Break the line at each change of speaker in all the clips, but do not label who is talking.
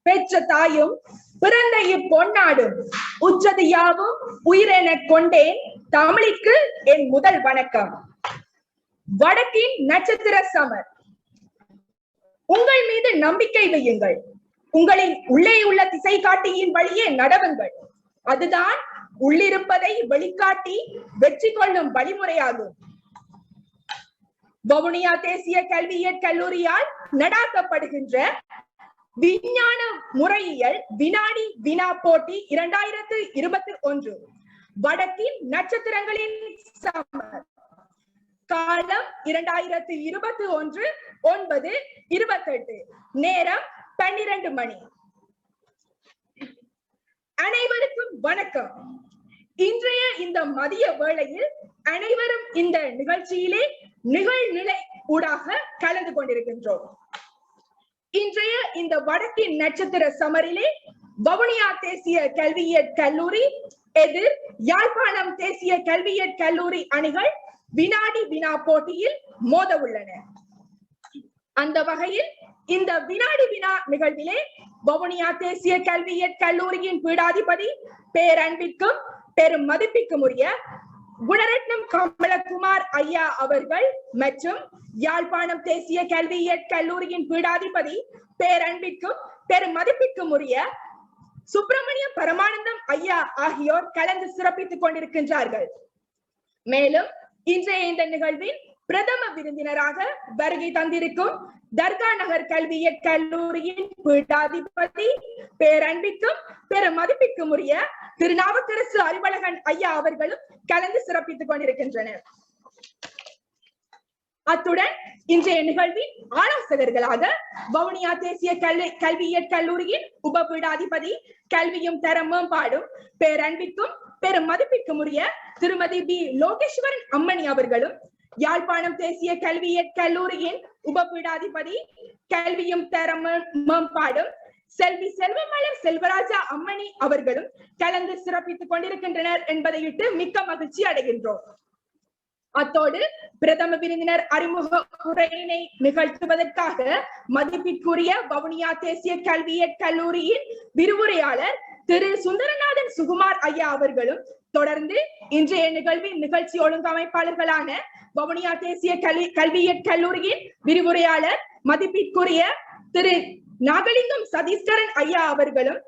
பெற்ற தாயும் பிறந்த இப்பொன்னாடும் உச்சது யாவும் உயிரென கொண்டேன் தமிழுக்கு என் முதல் வணக்கம். வடக்கின் நட்சத்திர சமர், உங்கள் மீது நம்பிக்கை வையுங்கள். உங்களின் உள்ளே உள்ள திசை காட்டியின் வழியே நடவுங்கள். அதுதான் உள்ளிருப்பதை வெளிக்காட்டி வெற்றி கொள்ளும் வழிமுறையாகும். வவுனியா தேசிய கல்வியியற் கல்லூரியால் நடாத்தப்படுகின்ற விஞ்ஞான முறையியல் வினாடி வினா போட்டி 2021 வடக்கின் நட்சத்திரங்களின் சமர், காலம் 2021 9:28, நேரம் 12 மணி. அனைவருக்கும் வணக்கம். இன்றைய இந்த மதிய வேளையில் அனைவரும் இந்த நிகழ்ச்சியிலே நிகழ்நிலை ஊடாக கலந்து கொண்டிருக்கின்றோம். இன்றைய இந்த வடக்கின் நட்சத்திர சமரிலே வவுனியா தேசிய கல்வியியற் கல்லூரி எதிர் யாழ்ப்பாணம் தேசிய கல்வியியற் கல்லூரி அணிகள் வினாடி வினா போட்டியில் மோத உள்ளன. அந்த வகையில் இந்த வினாடி வினா நிகழ்விலே வவுனியா தேசிய கல்வியியற் கல்லூரியின் பீடாதிபதி பேரன்பிற்கும் பெரும் மதிப்பிற்கும் உரிய குணரட்னம் கமலகுமார் ஐயா அவர்கள் மற்றும் யாழ்ப்பாணம் தேசிய கல்வியியற் கல்லூரியின் பீடாதிபதி பேரன்பிற்கும் பெரும் மதிப்பிற்கும் உரிய சுப்பிரமணியம் பரமானந்தம் ஐயா ஆகியோர் கலந்து சிறப்பித்துக் கொண்டிருக்கின்றார்கள். மேலும் இன்றைய இந்த நிகழ்வின் பிரதம விருந்தினராக வருகை தந்திருக்கும் தர்கா நகர் கல்வியியற் கல்லூரியின் பீடாதிபதி பேரன்பிற்கும் பெரும் மதிப்பிற்கும் உரிய திருநாவுக்கரசு அறிவழகன் ஐயா அவர்களும் கலந்து சிறப்பித்துக் கொண்டிருக்கின்றனர். அத்துடன் இன்றைய நிகழ்வின் ஆலோசகர்களாக வவுனியா தேசிய கல்வியியற் கல்லூரியின் உப பீடாதிபதி கல்வியும் தர மேம்பாடும் பேரன்பிற்கும் பெரும் மதிப்பிற்கும் உரிய திருமதி பி லோகேஸ்வரன் அம்மணி அவர்களும், யாழ்ப்பாணம் தேசிய கல்வியியற் கல்லூரியின் உப பீடாதிபதி கல்வியும் தர மேம்பாடும் செல்வி செல்வமலர் செல்வராஜா அம்மணி அவர்களும் கலந்து சிறப்பித்துக் கொண்டிருக்கின்றனர் என்பதையிட்டு மிக்க மகிழ்ச்சி அடைகின்றோம். அத்தோடு பிரதம விருந்தினர் அறிமுக உரையினை நிகழ்த்துவதற்காக மதிப்பிற்குரிய வவுனியா தேசிய கல்வியியற் கல்லூரியின் விரிவுரையாளர் திரு சுந்தரநாதன் சுகுமார் ஐயா அவர்களும், தொடர்ந்து இன்றைய நிகழ்வின் நிகழ்ச்சி ஒழுங்கமைப்பாளர்களான வவுனியா தேசிய கல்வியியற் கல்லூரியின் விரிவுரையாளர் மதிப்பிற்குரிய திரு நாகலிங்கம் சதீஸ்வரன் ஐயா அவர்களும்,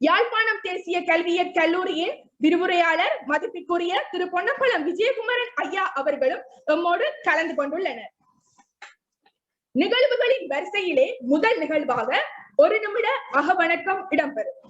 யாழ்ப்பாணம் தேசிய கல்வியியற் கல்லூரியின் விரிவுரையாளர் மதிப்பிற்குரிய திரு பொன்னம்பலம் விஜயகுமாரன் ஐயா அவர்களும் நம்மோடு கலந்து கொண்டுள்ளனர். நிகழ்வுகளின் வரிசையிலே முதல் நிகழ்வாக 1 நிமிட அகவணக்கம் இடம்பெறும்.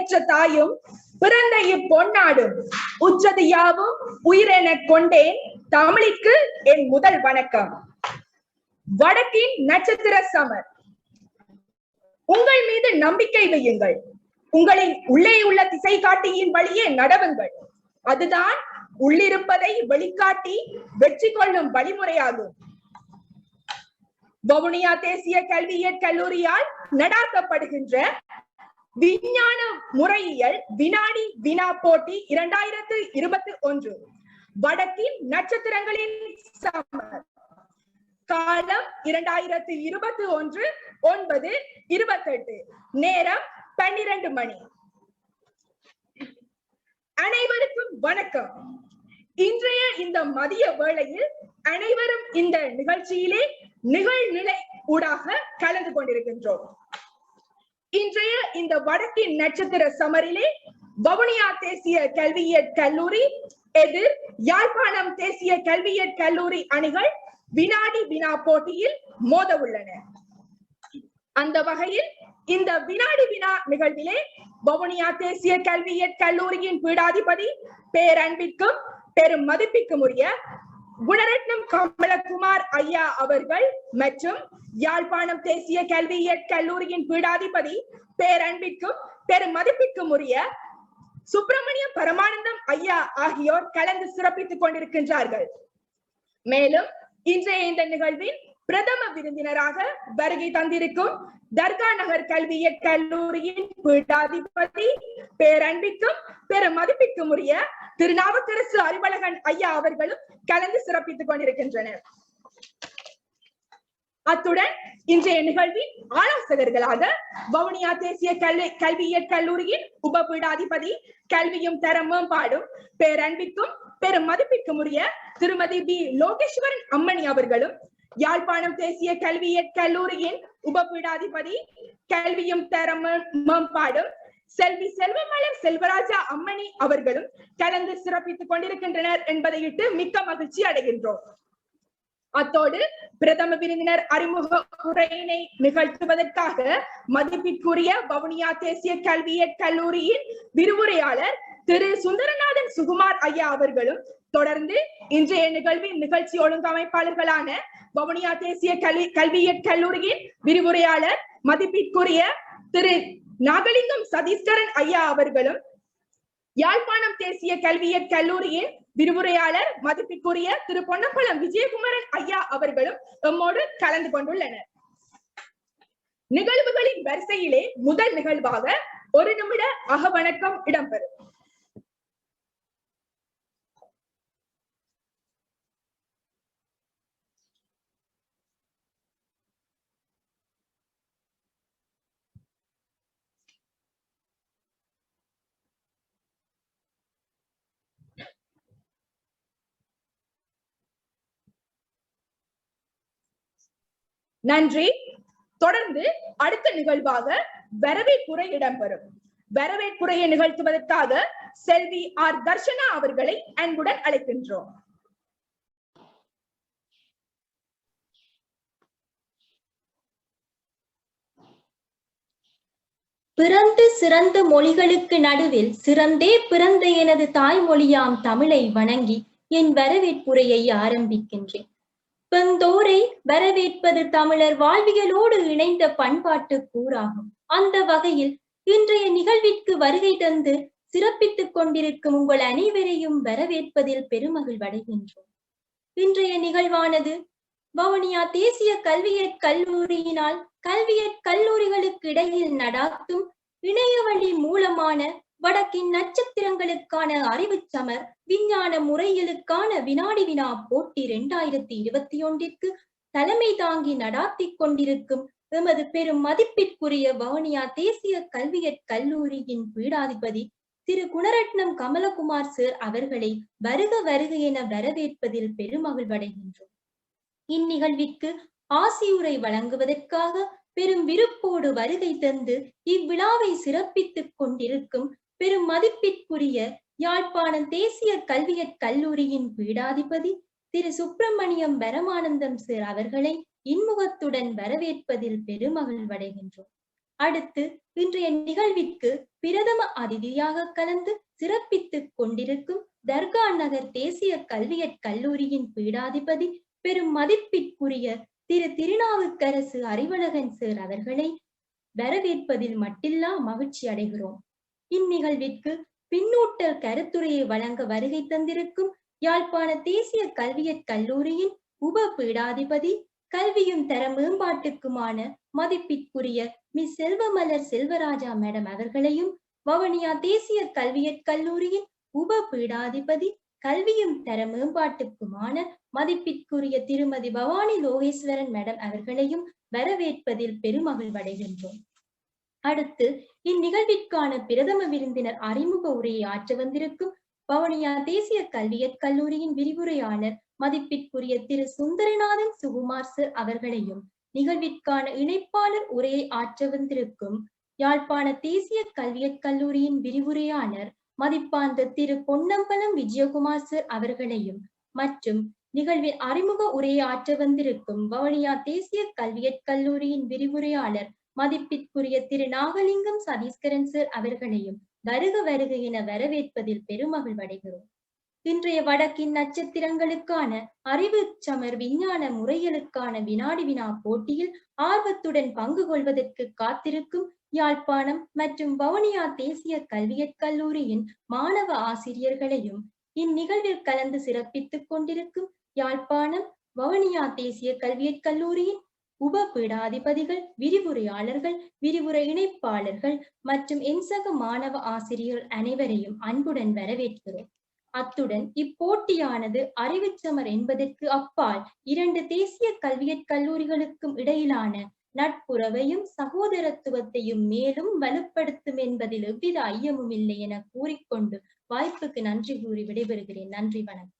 பெற்ற தாயும் பிறந்த இப்பொன்னாடும் உச்சது யாவும் உயிரென கொண்டேன் தமிழுக்கு என் முதல் வணக்கம். வடக்கின் நட்சத்திர சமர். உங்கள் மீது நம்பிக்கை வையுங்கள். உங்களின் உள்ளே உள்ள திசை காட்டியின் வழியே நடவுங்கள். அதுதான் உள்ளிருப்பதை வெளிக்காட்டி வெற்றி கொள்ளும் வழிமுறையாகும். வவுனியா தேசிய கல்வியியல் கல்லூரியால் நடாத்தப்படுகின்ற விஞ்ஞான முறையியல் வினாடி வினா போட்டி 2021 வடக்கின் நட்சத்திரங்களின் சமர். காலம் 2021 9:28. நேரம் 12 மணி. அனைவருக்கும் வணக்கம். இன்றைய இந்த மதிய வேளையில் அனைவரும் இந்த நிகழ்ச்சியிலே நிகழ்நிலை ஊடாக கலந்து கொண்டிருக்கின்றோம். இன்றைய இந்த வடக்கின் நட்சத்திர சமரிலே வவுனியா தேசிய கல்வியியல் கல்லூரி எதிர் யாழ்ப்பாணம் தேசிய கல்வியியல் கல்லூரி அணிகள் வினாடி வினா போட்டியில் மோத உள்ளன. அந்த வகையில் இந்த வினாடி வினா நிகழ்விலே வவுனியா தேசிய கல்வியியல் கல்லூரியின் பீடாதிபதி பேரன்பிற்கும் பெரும் மதிப்பிற்கும் உரிய குணரட்னம் கமலகுமார் ஐயா அவர்கள் மற்றும் யாழ்ப்பாணம் தேசிய கல்வியியல் கல்லூரியின் பீடாதிபதி பேரன்பிற்கும் பெரும் மதிப்பிற்கும் உரிய சுப்பிரமணியம் பரமானந்தம் ஐயா ஆகியோர் கலந்து சிறப்பித்துக் கொண்டிருக்கின்றார்கள். மேலும் இன்றைய இந்த நிகழ்வின் பிரதம விருந்தினராக வருகை தந்திருக்கும் தர்கா நகர் கல்வியியல் கல்லூரியின் பீடாதிபதி பேரன்பிற்கும் பெரும் மதிப்பிற்கும் உரிய திருநாவுக்கரசு அறிவழகன் ஐயா அவர்களும் கலந்து சிறப்பித்துக் கொண்டிருக்கின்றனர். அத்துடன் இன்றைய நிகழ்வின் ஆலோசகர்களாக வவுனியா தேசிய கல்வியியல் கல்லூரியின் உப பீடாதிபதி கல்வியும் தர மேம்பாடும் பேரன்பிற்கும் பெரும் மதிப்பிற்கும் உரிய திருமதி பி லோகேஸ்வரன் அம்மணி அவர்களும், யாழ்ப்பாணம் தேசிய கல்வியியல் கல்லூரியின் உப பீடாதிபதி கல்வியும் தர மேம்பாடும் செல்வி செல்வமலர் செல்வராஜா அம்மணி அவர்களும் கலந்து சிறப்பித்துக் கொண்டிருக்கின்றனர் என்பதையிட்டு மிக்க மகிழ்ச்சி அடைகின்றோம். அத்தோடு பிரதம விருந்தினர் அறிமுக உரையினை நிகழ்த்துவதற்காக மதிப்பிற்குரிய வவுனியா தேசிய கல்வியியல் கல்லூரியின் விரிவுரையாளர் திரு சுந்தரநாதன் சுகுமார் ஐயா அவர்களும், தொடர்ந்து இன்றைய நிகழ்வின் நிகழ்ச்சி ஒழுங்கமைப்பாளர்களான வவுனியா தேசிய கல்வியியல் கல்லூரியின் விரிவுரையாளர் மதிப்பிற்குரிய திரு நாகலிங்கம் சதீஸ்வரன் ஐயா அவர்களும், யாழ்ப்பாணம் தேசிய கல்வியியல் கல்லூரியின் விரிவுரையாளர் மதிப்பிற்குரிய திரு பொன்னம்பலம் விஜயகுமாரன் ஐயா அவர்களும் எம்மோடு கலந்து கொண்டுள்ளனர். நிகழ்வுகளின் வரிசையிலே முதல் நிகழ்வாக ஒரு நிமிட அகவணக்கம் இடம்பெறும். நன்றி. தொடர்ந்து அடுத்த நிகழ்வாக வரவேற்புரை இடம்பெறும். வரவேற்புரையை நிகழ்த்துவதற்காக செல்வி ஆர் தர்ஷனா அவர்களை அன்புடன் அழைக்கின்றோம்.
பிறந்து சிறந்த மொழிகளுக்கு நடுவில் சிறந்தே பிறந்த எனது தாய்மொழியாம் தமிழை வணங்கி என் வரவேற்புரையை ஆரம்பிக்கின்றேன். பெந்தோரை வரவேற்பது தமிழர் வாழ்வியலோடு இணைந்த பண்பாட்டு கூறாகும். அந்த வகையில் இன்றைய நிகழ்விற்கு வருகை தந்து சிறப்பித்துக் கொண்டிருக்கும் உங்கள் அனைவரையும் வரவேற்பதில் பெருமகிழ்வடைகின்றோம். இன்றைய நிகழ்வானது வவுனியா தேசிய கல்வியியல் கல்லூரியினால் கல்வியியல் கல்லூரிகளுக்கு இடையில் நடாத்தும் இணையவழி மூலமான வடக்கின் நட்சத்திரங்களுக்கான அறிவு சமர் விஞ்ஞான முறையியலுக்கான வினாடி வினா போட்டி 2021 தலைமை தாங்கி நடாத்தி கொண்டிருக்கும் எமது பெரும் மதிப்பிற்குரிய வவுனியா தேசிய கல்வியியல் கல்லூரியின் பீடாதிபதி திரு குணரட்னம் கமலகுமார் சார் அவர்களை வருக வருக என வரவேற்பதில் பெருமகிழ்வடைகின்றோம். இந்நிகழ்விற்கு ஆசியுரை வழங்குவதற்காக பெரும் விருப்போடு வருகை தந்து இவ்விழாவை சிறப்பித்துக் கொண்டிருக்கும் பெரும் மதிப்பிற்குரிய யாழ்ப்பாணம் தேசிய கல்வியியல் கல்லூரியின் பீடாதிபதி திரு சுப்பிரமணியம் பரமானந்தம் சார் அவர்களை இன்முகத்துடன் வரவேற்பதில் பெருமகிழ்வடைகின்றோம். அடுத்து இன்றைய நிகழ்விற்கு பிரதம அதிதியாக கலந்து சிறப்பித்துக் கொண்டிருக்கும் தர்கா நகர் தேசிய கல்வியற் கல்லூரியின் பீடாதிபதி பெரும் மதிப்பிற்குரிய திரு திருநாவுக்கரசு அறிவழகன் சார் அவர்களை வரவேற்பதில் மட்டில்லா மகிழ்ச்சி அடைகிறோம். இந்நிகழ்விற்கு பின்னூட்டல் கருத்துரையை வழங்க வருகை தந்திருக்கும் யாழ்ப்பாண தேசிய கல்வியற் கல்லூரியின் உப பீடாதிபதி கல்வியும் தர மேம்பாட்டுக்குமான மதிப்பிற்குரிய மிஸ் செல்வமலர் செல்வராஜா மேடம் அவர்களையும், வவுனியா தேசிய கல்வியற் கல்லூரியின் உப பீடாதிபதி கல்வியும் தர மேம்பாட்டுக்குமான மதிப்பிற்குரிய திருமதி பவானி லோகேஸ்வரன் மேடம் அவர்களையும் வரவேற்பதில் பெருமகிழ்வடைகின்றோம். அடுத்து இந்நிகழ்விற்கான பிரதம விருந்தினர் அறிமுக உரையை ஆற்ற வந்திருக்கும் வவுனியா தேசிய கல்வியற் கல்லூரியின் விரிவுரையாளர் மதிப்பிற்குரிய திரு சுந்தரநாதன் சுகுமார் சார் அவர்களையும், நிகழ்விற்கான இணைப்பாளர் உரையை ஆற்ற வந்திருக்கும் யாழ்ப்பாண தேசிய கல்வியற் கல்லூரியின் விரிவுரையாளர் மதிப்பார்ந்த திரு பொன்னம்பலம் விஜயகுமார் சார் அவர்களையும், மற்றும் நிகழ்வின் அறிமுக உரையை ஆற்ற வந்திருக்கும் வவுனியா தேசிய கல்வியற் கல்லூரியின் விரிவுரையாளர் மதிப்பிற்குரிய திரு நாகலிங்கம் சதீஸ்கரன் சார் அவர்களையும் வருக வருக என வரவேற்பதில் பெருமகிழ்வடைகிறோம். இன்றைய வடக்கின் நட்சத்திரங்களுக்கான அறிவு சமர் விஞ்ஞான முறைகளுக்கான வினாடி வினா போட்டியில் ஆர்வத்துடன் பங்கு கொள்வதற்கு காத்திருக்கும் யாழ்ப்பாணம் மற்றும் வவுனியா தேசிய கல்வியற் கல்லூரியின் மாணவ ஆசிரியர்களையும், இந்நிகழ்வில் கலந்து சிறப்பித்துக் கொண்டிருக்கும் யாழ்ப்பாணம் வவுனியா தேசிய கல்வியற் கல்லூரியின் உப பீடாதிபதிகள், விரிவுரையாளர்கள், விரிவுரை இணைப்பாளர்கள் மற்றும் என்சக மாணவ ஆசிரியர்கள் அனைவரையும் அன்புடன் வரவேற்கிறோம். அத்துடன் இப்போட்டியானது அறிவுச்சமர் என்பதற்கு அப்பால் இரண்டு தேசிய கல்வியற் கல்லூரிகளுக்கும் இடையிலான நட்புறவையும் சகோதரத்துவத்தையும் மேலும் வலுப்படுத்தும் என்பதில் எவ்வித ஐயமும் இல்லை என கூறிக்கொண்டு வாய்ப்புக்கு நன்றி கூறி விடைபெறுகிறேன். நன்றி, வணக்கம்.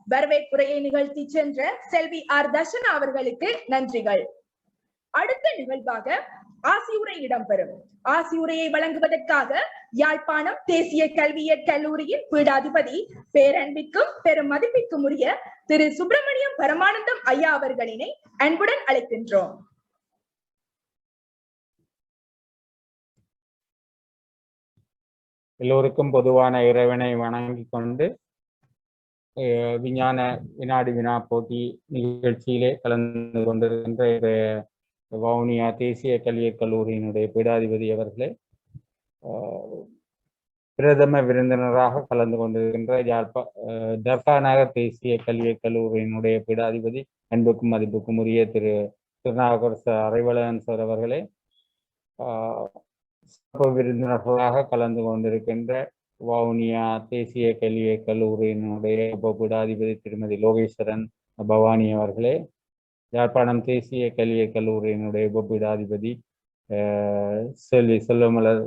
வரவேற்புரையை நிகழ்த்தி சென்ற செல்வி ஆர் தர்ஷனா அவர்களுக்கு நன்றிகள். அடுத்த நிகழ்வாக ஆசியுரை இடம்பெறும். ஆசியுரையை வழங்குவதற்காக யாழ்ப்பாணம் தேசிய கல்வியற் கல்லூரியின் பீடாதிபதி பேரன்பிற்கும் பெரும் மதிப்பிற்கும் உரிய திரு சுப்பிரமணியம் பரமானந்தம் ஐயா அவர்களினை அன்புடன் அழைக்கின்றோம்.
எல்லோருக்கும் பொதுவான இறைவனை வணங்கிக் கொண்டு விஞ்ஞான வினாடி வினா போட்டி நிகழ்ச்சியிலே கலந்து கொண்டிருக்கின்ற வவுனியா தேசிய கல்வியற் கல்லூரியினுடைய பீடாதிபதி அவர்களே, பிரதம விருந்தினராக கலந்து கொண்டிருக்கின்ற தர்கா நகர் தேசிய கல்வியற் கல்லூரியினுடைய பீடாதிபதி அன்புக்கும் மதிப்புக்கும் உரிய திரு திருநாவுக்கரசு அறிவழகன் சார் அவர்களே, சிறப்பு விருந்தினர்களாக கலந்து கொண்டிருக்கின்ற வவுனியா தேசிய கல்வியற் கல்லூரியினுடைய உப பீடாதிபதி திருமதி லோகேஸ்வரன் பவானி அவர்களே, யாழ்ப்பாணம் தேசிய கல்வியற் கல்லூரியினுடைய உப பீடாதிபதி செல்வி செல்வமலர்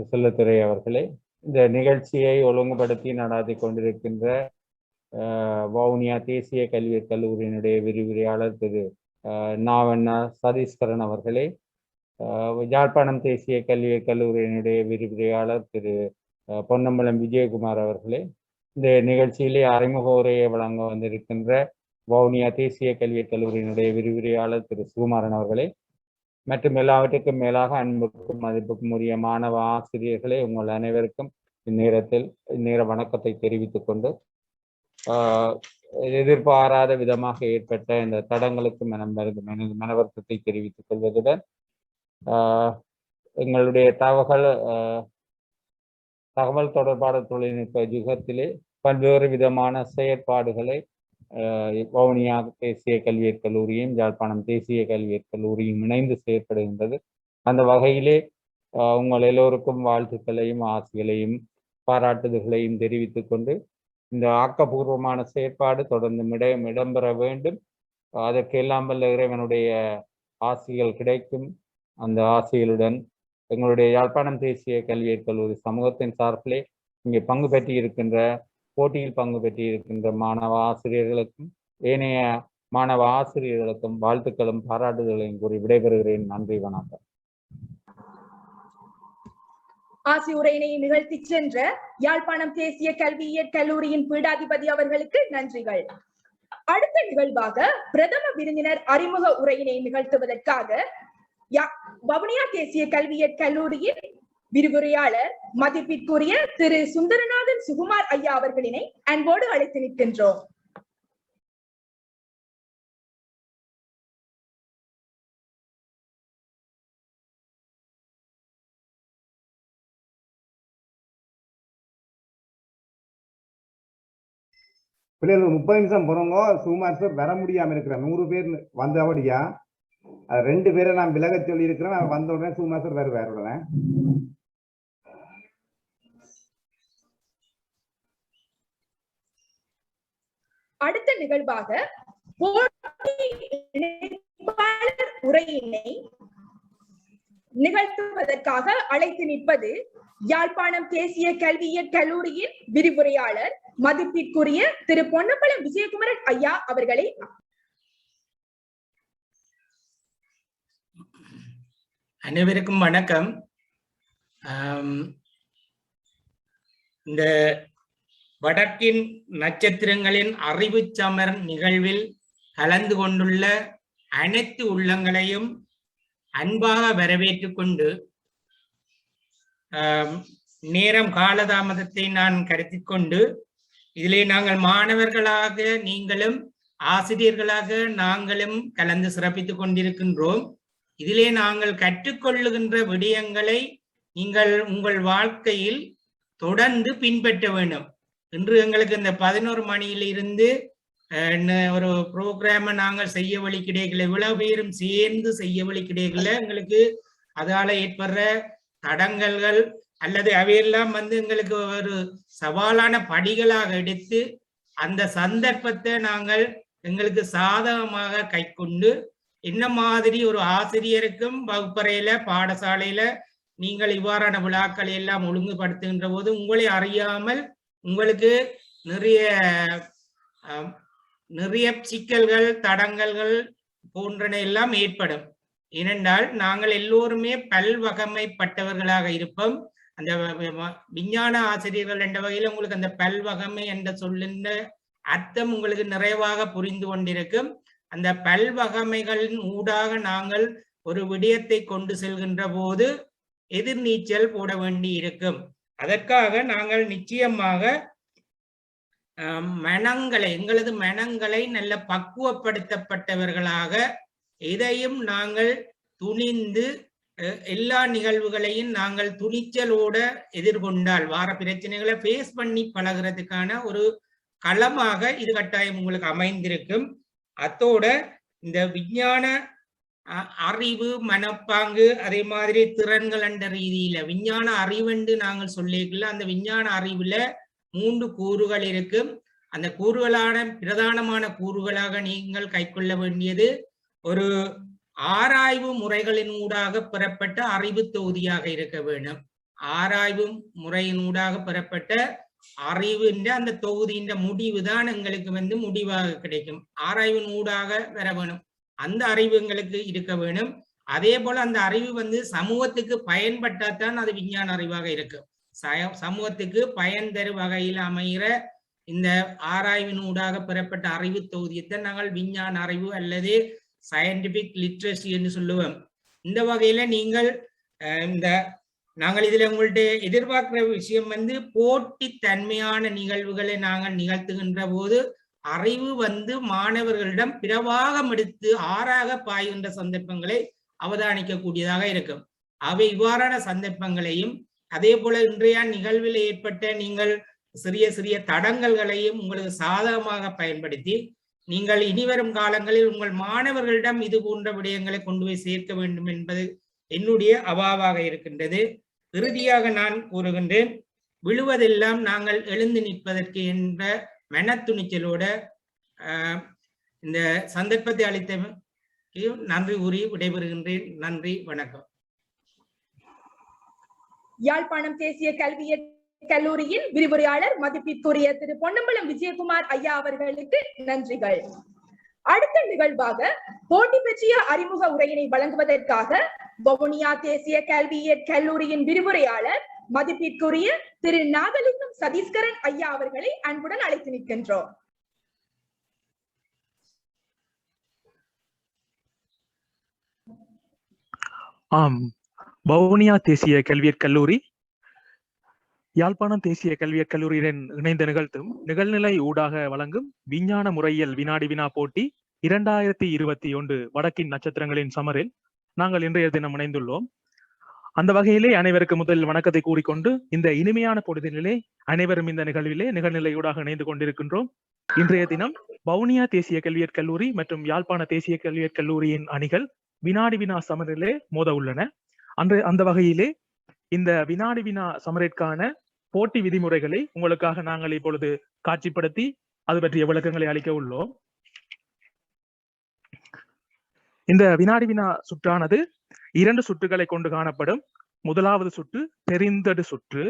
செல்லத்துறை அவர்களே, இந்த நிகழ்ச்சியை ஒழுங்குபடுத்தி நடாத்தி கொண்டிருக்கின்ற வவுனியா தேசிய கல்வியற் கல்லூரியினுடைய விரிவுரையாளர் திரு நாவண்ணா சதீஸ்கரன் அவர்களே, யாழ்ப்பாணம் தேசிய கல்வியற் கல்லூரியினுடைய விரிவுரையாளர் திரு பொன்னம்பலம் விஜயகுமார் அவர்களே, இந்த நிகழ்ச்சியிலே அறிமுக உரையை வழங்க வந்திருக்கின்ற வவுனியா தேசிய கல்வியற் கல்லூரியினுடைய விரிவுரையாளர் திரு சுகுமாரன் அவர்களே, மற்றும் எல்லாவற்றுக்கும் மேலாக அன்புக்கும் மதிப்புக்கும் உரிய மாணவ ஆசிரியர்களே, உங்கள் அனைவருக்கும் இந்நேர வணக்கத்தை தெரிவித்துக் கொண்டு, எதிர்பாராத விதமாக ஏற்பட்ட இந்த தடங்களுக்கு மனவருத்தத்தை தெரிவித்துக் கொள்வதுடன், எங்களுடைய தகவல் தொடர்பாடல் தொழில்நுட்ப யுகத்திலே பல்வேறு விதமான செயற்பாடுகளை வவுனியா தேசிய கல்வியற் கல்லூரியும் யாழ்ப்பாணம் தேசிய கல்வியற் கல்லூரியும் இணைந்து செயற்படுகின்றது. அந்த வகையிலே உங்கள் எல்லோருக்கும் வாழ்த்துக்களையும் ஆசைகளையும் பாராட்டுதல்களையும் தெரிவித்துக் கொண்டு, இந்த ஆக்கப்பூர்வமான செயற்பாடு தொடர்ந்து இடம்பெற வேண்டும். அதற்கு எல்லாம் வல்ல இறைவனுடைய ஆசைகள் கிடைக்கும். அந்த ஆசைகளுடன் எங்களுடைய யாழ்ப்பாணம் தேசிய கல்வியற் கல்லூரி சமூகத்தின் சார்பிலே இங்கே போட்டியில் பங்கு பெற்றிருக்கின்ற மாணவ ஆசிரியர்களுக்கும் ஏனைய மாணவ ஆசிரியர்களுக்கும் வாழ்த்துக்களும் பாராட்டுதலையும் கூறி விடைபெறுகிறேன். நன்றி, வணக்கம்.
ஆசியுரையினை நிகழ்த்தி சென்ற யாழ்ப்பாணம் தேசிய கல்வியற் கல்லூரியின் பீடாதிபதி அவர்களுக்கு நன்றிகள். அடுத்த நிகழ்வாக பிரதம விருந்தினர் அறிமுக உரையினை நிகழ்த்துவதற்காக வவுனியா தேசிய கல்வியியற் கல்லூரியின் விரிவுரையாளர் மதிப்பிற்குரிய திரு சுந்தரநாதன் சுகுமார் ஐயா அவர்களினை அன்போடு அழைத்து நிற்கின்றோம்.
பிள்ளைகள் 30 நிமிஷம் போறவங்க சுகுமார் சார் வர முடியாம இருக்கிற 100 பேர் வந்தபடியா 2 பேரை நான் விலக சொல்லி இருக்கிறேன். வந்த உடனே சுகுமார் சார் வேற உடனே
அடுத்த நிகழ்வாக உரையினை நிகழ்த்துவதற்காக அழைத்து நிற்பது யாழ்ப்பாணம் தேசிய கல்வியியற் கல்லூரியின் விரிவுரையாளர் மதிப்பிற்குரிய திரு பொன்னம்பலம் விஜயகுமரன் ஐயா அவர்களை.
அனைவருக்கும் வணக்கம். இந்த வடக்கின் நட்சத்திரங்களின் அறிவு சமர் நிகழ்வில் கலந்து கொண்டுள்ள அனைத்து உள்ளங்களையும் அன்பாக வரவேற்றுக் கொண்டு நேரம் காலதாமதத்தை நான் கருத்தில் கொண்டு இதிலே நாங்கள் மாணவர்களாக நீங்களும் ஆசிரியர்களாக நாங்களும் கலந்து சிறப்பித்துக் கொண்டிருக்கின்றோம். இதிலே நாங்கள் கற்றுக்கொள்ளுகின்ற விடயங்களை நீங்கள் உங்கள் வாழ்க்கையில் தொடர்ந்து பின்பற்ற வேண்டும். இன்று எங்களுக்கு இந்த 11 மணியில இருந்து ஒரு ப்ரோக்ராம நாங்கள் செய்ய வழி கிடைக்கல, இவ்வளவு பேரும் சேர்ந்து செய்ய வழி கிடைக்கல. எங்களுக்கு அதால ஏற்படுற தடங்கல்கள் அல்லது அவையெல்லாம் எங்களுக்கு ஒரு சவாலான படிகளாக எடுத்து அந்த சந்தர்ப்பத்தை நாங்கள் எங்களுக்கு சாதகமாக கை கொண்டு என்ன மாதிரி ஒரு ஆசிரியருக்கும் வகுப்பறையில பாடசாலையில நீங்கள் இவ்வாறான விழாக்களை எல்லாம் ஒழுங்குபடுத்துகின்ற போது உங்களை அறியாமல் உங்களுக்கு நிறைய சிக்கல்கள் தடங்கல்கள் போன்றன எல்லாம் ஏற்படும். ஏனென்றால் நாங்கள் எல்லோருமே பல்வகமைப்பட்டவர்களாக இருப்போம். அந்த விஞ்ஞான ஆசிரியர்கள் என்ற வகையில் உங்களுக்கு அந்த பல்வகமை என்ற சொல்லின்ற அர்த்தம் உங்களுக்கு நிறைவாக புரிந்து கொண்டிருக்கும். அந்த பல்வகமைகளின் ஊடாக நாங்கள் ஒரு விடயத்தை கொண்டு செல்கின்ற போது எதிர்நீச்சல் போட வேண்டி இருக்கும். அதற்காக நாங்கள் நிச்சயமாக எங்களது மனங்களை நல்ல பக்குவப்படுத்தப்பட்டவர்களாக எதையும் நாங்கள் துணிந்து எல்லா நிகழ்வுகளையும் நாங்கள் துணிச்சலோட எதிர்கொண்டால் வார பிரச்சனைகளை ஃபேஸ் பண்ணி பழகிறதுக்கான ஒரு களமாக இது கட்டாயம் உங்களுக்கு அமைந்திருக்கும். அத்தோட இந்த விஞ்ஞான அறிவு மனப்பாங்கு அதே மாதிரி திறன்கள் என்ற ரீதியில விஞ்ஞான அறிவென்று நாங்கள் சொல்லிக்கல. அந்த விஞ்ஞான அறிவுல 3 கூறுகள் இருக்கும். அந்த கூறுகளான பிரதானமான கூறுகளாக நீங்கள் கைக்கொள்ள வேண்டியது ஒரு ஆராய்வு முறைகளின் ஊடாக பெறப்பட்ட அறிவு தொகுதியாக இருக்க வேண்டும். ஆராய்வு முறையினூடாக பெறப்பட்ட அறிவுன்ற அந்த தொகுதியின் முடிவு தான் எங்களுக்கு முடிவாக கிடைக்கும். ஆராய்வின் ஊடாக வர வேணும், அந்த அறிவு எங்களுக்கு இருக்க வேணும். அதே போல அந்த அறிவு சமூகத்துக்கு பயன்பட்டாதான் அது விஞ்ஞான அறிவாக இருக்கும். சமூகத்துக்கு பயன் தரும் வகையில் அமைகிற இந்த ஆராய்வின் ஊடாக பெறப்பட்ட அறிவு தொகுதியைத்தான் நாங்கள் விஞ்ஞான அறிவு அல்லது சயின்டிபிக் லிட்ரஸி என்று சொல்லுவோம். இந்த வகையில நீங்கள் நாங்கள் இதுல உங்கள்ட்ட எதிர்பார்க்கிற விஷயம் போட்டி தன்மையான நிகழ்வுகளை நாங்கள் நிகழ்த்துகின்ற போது அறிவு மாணவர்களிடம் பிரவாகம் எடுத்து ஆறாக பாய்கின்ற சந்தர்ப்பங்களை அவதானிக்க கூடியதாக இருக்கும். அவை இவ்வாறான சந்தர்ப்பங்களையும் அதே போல இன்றைய நிகழ்வில் ஏற்பட்ட நீங்கள் சிறிய சிறிய தடங்கல்களையும் உங்களுக்கு சாதகமாக பயன்படுத்தி நீங்கள் இனிவரும் காலங்களில் உங்கள் மாணவர்களிடம் இது போன்ற விடயங்களை கொண்டு போய் சேர்க்க வேண்டும் என்பது என்னுடைய அவாவாக இருக்கின்றது. இறுதியாக நான் கூறுகின்றேன், விழுவதெல்லாம் நாங்கள் எழுந்து நிற்பதற்கு என்ற மனத்துணிச்சலோட இந்த சந்தர்ப்பத்தை அளித்த நன்றி கூறி விடைபெறுகின்றேன். நன்றி, வணக்கம்.
யாழ்ப்பாணம் தேசிய கல்வியியற் கல்லூரியின் விரிவுரையாளர் மதிப்பிற்குரிய திரு பொன்னம்பலம் விஜயகுமார் ஐயா அவர்களுக்கு நன்றிகள். அடுத்த நிகழ்வாக போட்டி பற்றிய அறிமுக உரையினை வழங்குவதற்காக வவுனியா தேசிய கல்வியியற் கல்லூரியின் விரிவுரையாளர் மதிப்பிற்குரிய திரு நாகலிங்கம் சதீஸ்கரன் ஐயா அவர்களை அன்புடன் அழைத்து நிற்கின்றோம்.
ஆம், வவுனியா தேசிய கல்வியற் கல்லூரி யாழ்ப்பாணம் தேசிய கல்வியற் கல்லூரியுடன் இணைந்து நிகழ்த்தும் நிகழ்நிலை ஊடாக வழங்கும் விஞ்ஞான முறையியல் வினாடி வினா போட்டி 2021 வடக்கின் நட்சத்திரங்களின் சமரில் நாங்கள் இன்றைய தினம் இணைந்துள்ளோம். அந்த வகையிலே அனைவருக்கு முதல் வணக்கத்தை கூறிக்கொண்டு இந்த இனிமையான பொழுதினிலே அனைவரும் இந்த நிகழ்விலே நிகழ்நிலையூடாக இணைந்து கொண்டிருக்கின்றோம். இன்றைய தினம் வவுனியா தேசிய கல்வியற் கல்லூரி மற்றும் யாழ்ப்பாண தேசிய கல்வியற் கல்லூரியின் அணிகள் வினாடி வினா சமரிலே மோத உள்ளன. அந்த வகையிலே இந்த வினாடி வினா சமரிற்கான போட்டி விதிமுறைகளை உங்களுக்காக நாங்கள் இப்பொழுது காட்சிப்படுத்தி அது பற்றிய விளக்கங்களை அளிக்க உள்ளோம். இந்த வினாடி வினா சுற்றானது 2 சுற்றுகளை கொண்டு காணப்படும். முதலாவது சுற்று தெரிந்தடு சுற்று.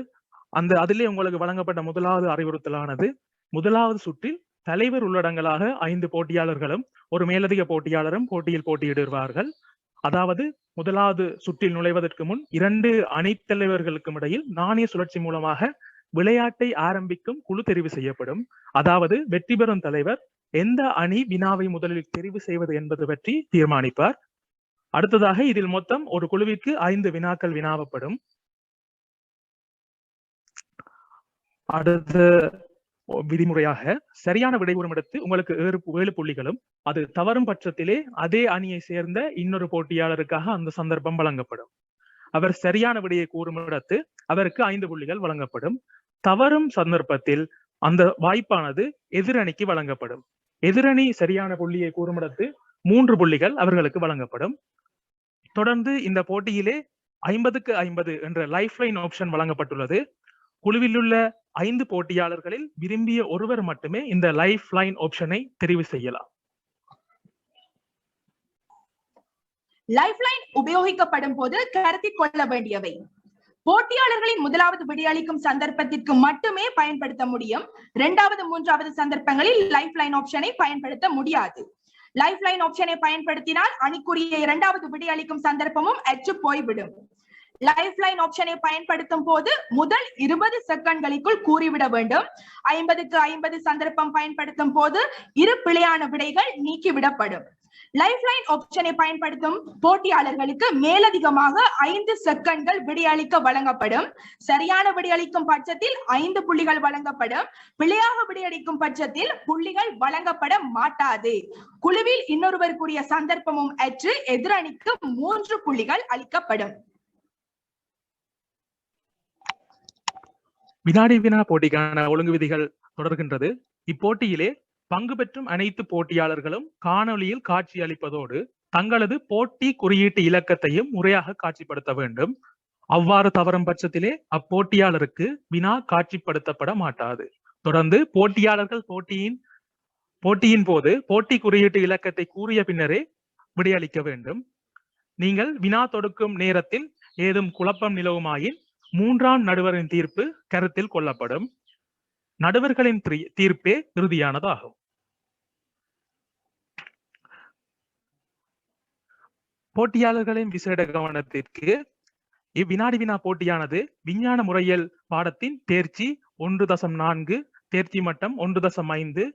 அதிலே உங்களுக்கு வழங்கப்பட்ட முதலாவது அறிவுறுத்தலானது, முதலாவது சுற்றில் தலைவர் உள்ளடங்கலாக 5 போட்டியாளர்களும் ஒரு மேலதிக போட்டியாளரும் போட்டியில் போட்டியிடுவார்கள். அதாவது முதலாவது சுற்றில் நுழைவதற்கு முன் 2 அணித்தலைவர்களுக்கும் இடையில் நாணய சுழற்சி மூலமாக விளையாட்டை ஆரம்பிக்கும் குழு தெரிவு செய்யப்படும். அதாவது வெற்றி பெறும் தலைவர் எந்த அணி வினாவை முதலில் தெரிவு செய்வது என்பது பற்றி தீர்மானிப்பார். அடுத்ததாக இதில் மொத்தம் ஒரு குழுவிற்கு 5 வினாக்கள் வினாவப்படும். அடுத்த விதிமுறையாக சரியான விடை கூறும் இடத்து உங்களுக்கு 7 புள்ளிகளும், அது தவறும் பட்சத்திலே அதே அணியை சேர்ந்த இன்னொரு போட்டியாளருக்காக அந்த சந்தர்ப்பம் வழங்கப்படும். அவர் சரியான விடையை கூறும் இடத்து அவருக்கு 5 புள்ளிகள் வழங்கப்படும். தவறும் சந்தர்ப்பத்தில் அந்த வாய்ப்பானது எதிரணிக்கு வழங்கப்படும். எதிரணி சரியான புள்ளியை கூறும் இடத்து 3 புள்ளிகள் அவர்களுக்கு வழங்கப்படும். தொடர்ந்து இந்த போட்டியிலே 50க்கு 50 என்ற லைஃப் லைன் ஆப்ஷன் வழங்கப்பட்டுள்ளது. குழுவில் உள்ள 5 போட்டியாளர்களில் விரும்பிய ஒருவர் மட்டுமே இந்த லைஃப் லைன் ஆப்ஷனை தெரிவு செய்யலாம்.
லைஃப் லைன் உபயோகிக்கப்படும் போது கருத்தில் கொள்ள வேண்டியவை: போட்டியாளர்களின் முதலாவது விடையளிக்கும் சந்தர்ப்பத்திற்கு மட்டுமே பயன்படுத்த முடியும். 2வது 3வது சந்தர்ப்பங்களில் லைஃப் லைன் ஆப்ஷனை பயன்படுத்த முடியாது. லைஃப் லைன் ஆப்ஷனை பயன்படுத்தினால் அணிக்குரிய 2வது விடையளிக்கும் சந்தர்ப்பமும் அற்று போய்விடும். லைஃப் லைன் ஆப்ஷனை பயன்படுத்தும் போது முதல் 20 செகண்ட்களுக்குள் கூறிவிட வேண்டும். 50க்கு 50 சந்தர்ப்பம் பயன்படுத்தும் போது 2 பிழையான விடைகள் நீக்கிவிடப்படும். லைஃப் லைன் ஆப்ஷனை பயன்படுத்தும் போட்டியாளர்களுக்கு மேலதிகமாக 5 செகண்ட்கள் விடையளிக்க வழங்கப்படும். சரியான விடையளிக்கும் பட்சத்தில் 5 புள்ளிகள் வழங்கப்படும். பிழையாக விடையளிக்கும் பட்சத்தில் புள்ளிகள் வழங்கப்பட மாட்டாது. குழுவில் இன்னொருவருக்குரிய சந்தர்ப்பமும் அற்று எதிரணிக்கு 3 புள்ளிகள் அளிக்கப்படும்.
வினாடி வினா போட்டிக்கான ஒழுங்கு விதிகள் தொடர்கின்றது. இப்போட்டியிலே பங்கு பெற்றும் அனைத்து போட்டியாளர்களும் காணொலியில் காட்சி அளிப்பதோடு தங்களது போட்டி குறியீட்டு இலக்கத்தையும் முறையாக காட்சிப்படுத்த வேண்டும். அவ்வாறு தவறும் பட்சத்திலே அப்போட்டியாளருக்கு வினா காட்சிப்படுத்தப்பட மாட்டாது. தொடர்ந்து போட்டியாளர்கள் போட்டியின் போது போட்டி குறியீட்டு இலக்கத்தை கூறிய பின்னரே விடையளிக்க வேண்டும். நீங்கள் வினா தொடுக்கும் நேரத்தில் ஏதும் குழப்பம் நிலவுமாயின் 3ஆம் நடுவரின் தீர்ப்பு கருத்தில் கொள்ளப்படும். நடுவர்களின் தீர்ப்பே இறுதியானதாகும். போட்டியாளர்களின் விசேட கவனத்திற்கு இவ்வினாடி வினா போட்டியானது விஞ்ஞான முறையியல் பாடத்தின் தேர்ச்சி 1.4, தேர்ச்சி மட்டம் 1.5,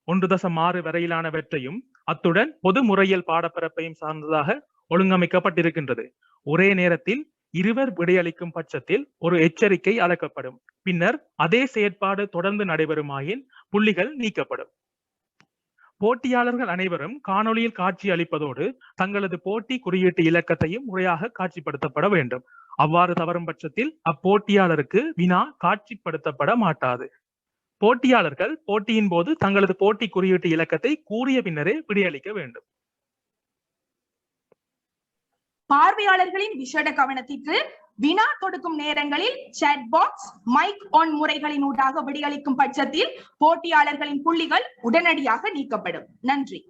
1.6 வரையிலானவற்றையும் அத்துடன் பொது முறையியல் பாடப்பரப்பையும் சார்ந்ததாக ஒழுங்கமைக்கப்பட்டிருக்கின்றது. ஒரே நேரத்தில் இருவர் விடையளிக்கும் பட்சத்தில் ஒரு எச்சரிக்கை அழைக்கப்படும். பின்னர் அதே செயற்பாடு தொடர்ந்து நடைபெறுமாயின் புள்ளிகள் நீக்கப்படும். போட்டியாளர்கள் அனைவரும் காணொலியில் காட்சி அளிப்பதோடு தங்களது போட்டி குறியீட்டு இலக்கத்தையும் முறையாக காட்சிப்படுத்தப்பட வேண்டும். அவ்வாறு தவறும் பட்சத்தில் அப்போட்டியாளருக்கு வினா காட்சிப்படுத்தப்பட மாட்டாது. போட்டியாளர்கள் போட்டியின் போது தங்களது போட்டி குறியீட்டு இலக்கத்தை கூறிய பின்னரே விடையளிக்க வேண்டும்.
பார்வையாளர்களின் விசேட கவனத்திற்கு வினா தொடுக்கும் நேரங்களில் சாட் பாக்ஸ், மைக் ஆன் முறைகளின் ஊடாக விடையளிக்கும் பட்சத்தில் போட்டியாளர்களின் புள்ளிகள் உடனடியாக நீக்கப்படும். நன்றி.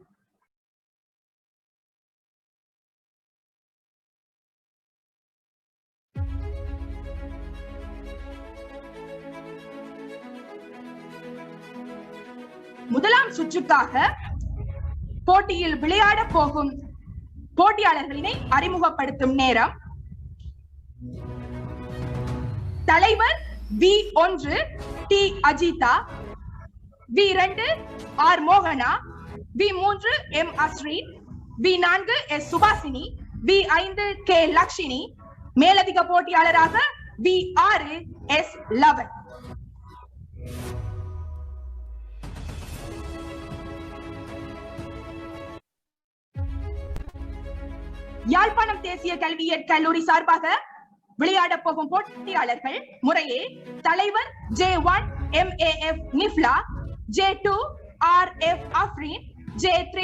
முதலாம் சுற்றுக்காக போட்டியில் விளையாட போகும் போட்டியாளர்களினை அறிமுகப்படுத்தும் நேரம். தலைவர் V1 T Ajitha, V2 R மோகனா, V3 M அஸ்ரீன், V4 S Subhashini, V5 K Lakshmi, மேலதிக போட்டியாளராக V6 S லவன். யாழ்ப்பாணம் தேசிய கல்வியியற் கல்லூரி சார்பாக விளையாட போகும் போட்டியாளர்கள் முறையே தலைவர் J1 MAF நிஃப்லா, J2 RF Afreen, J3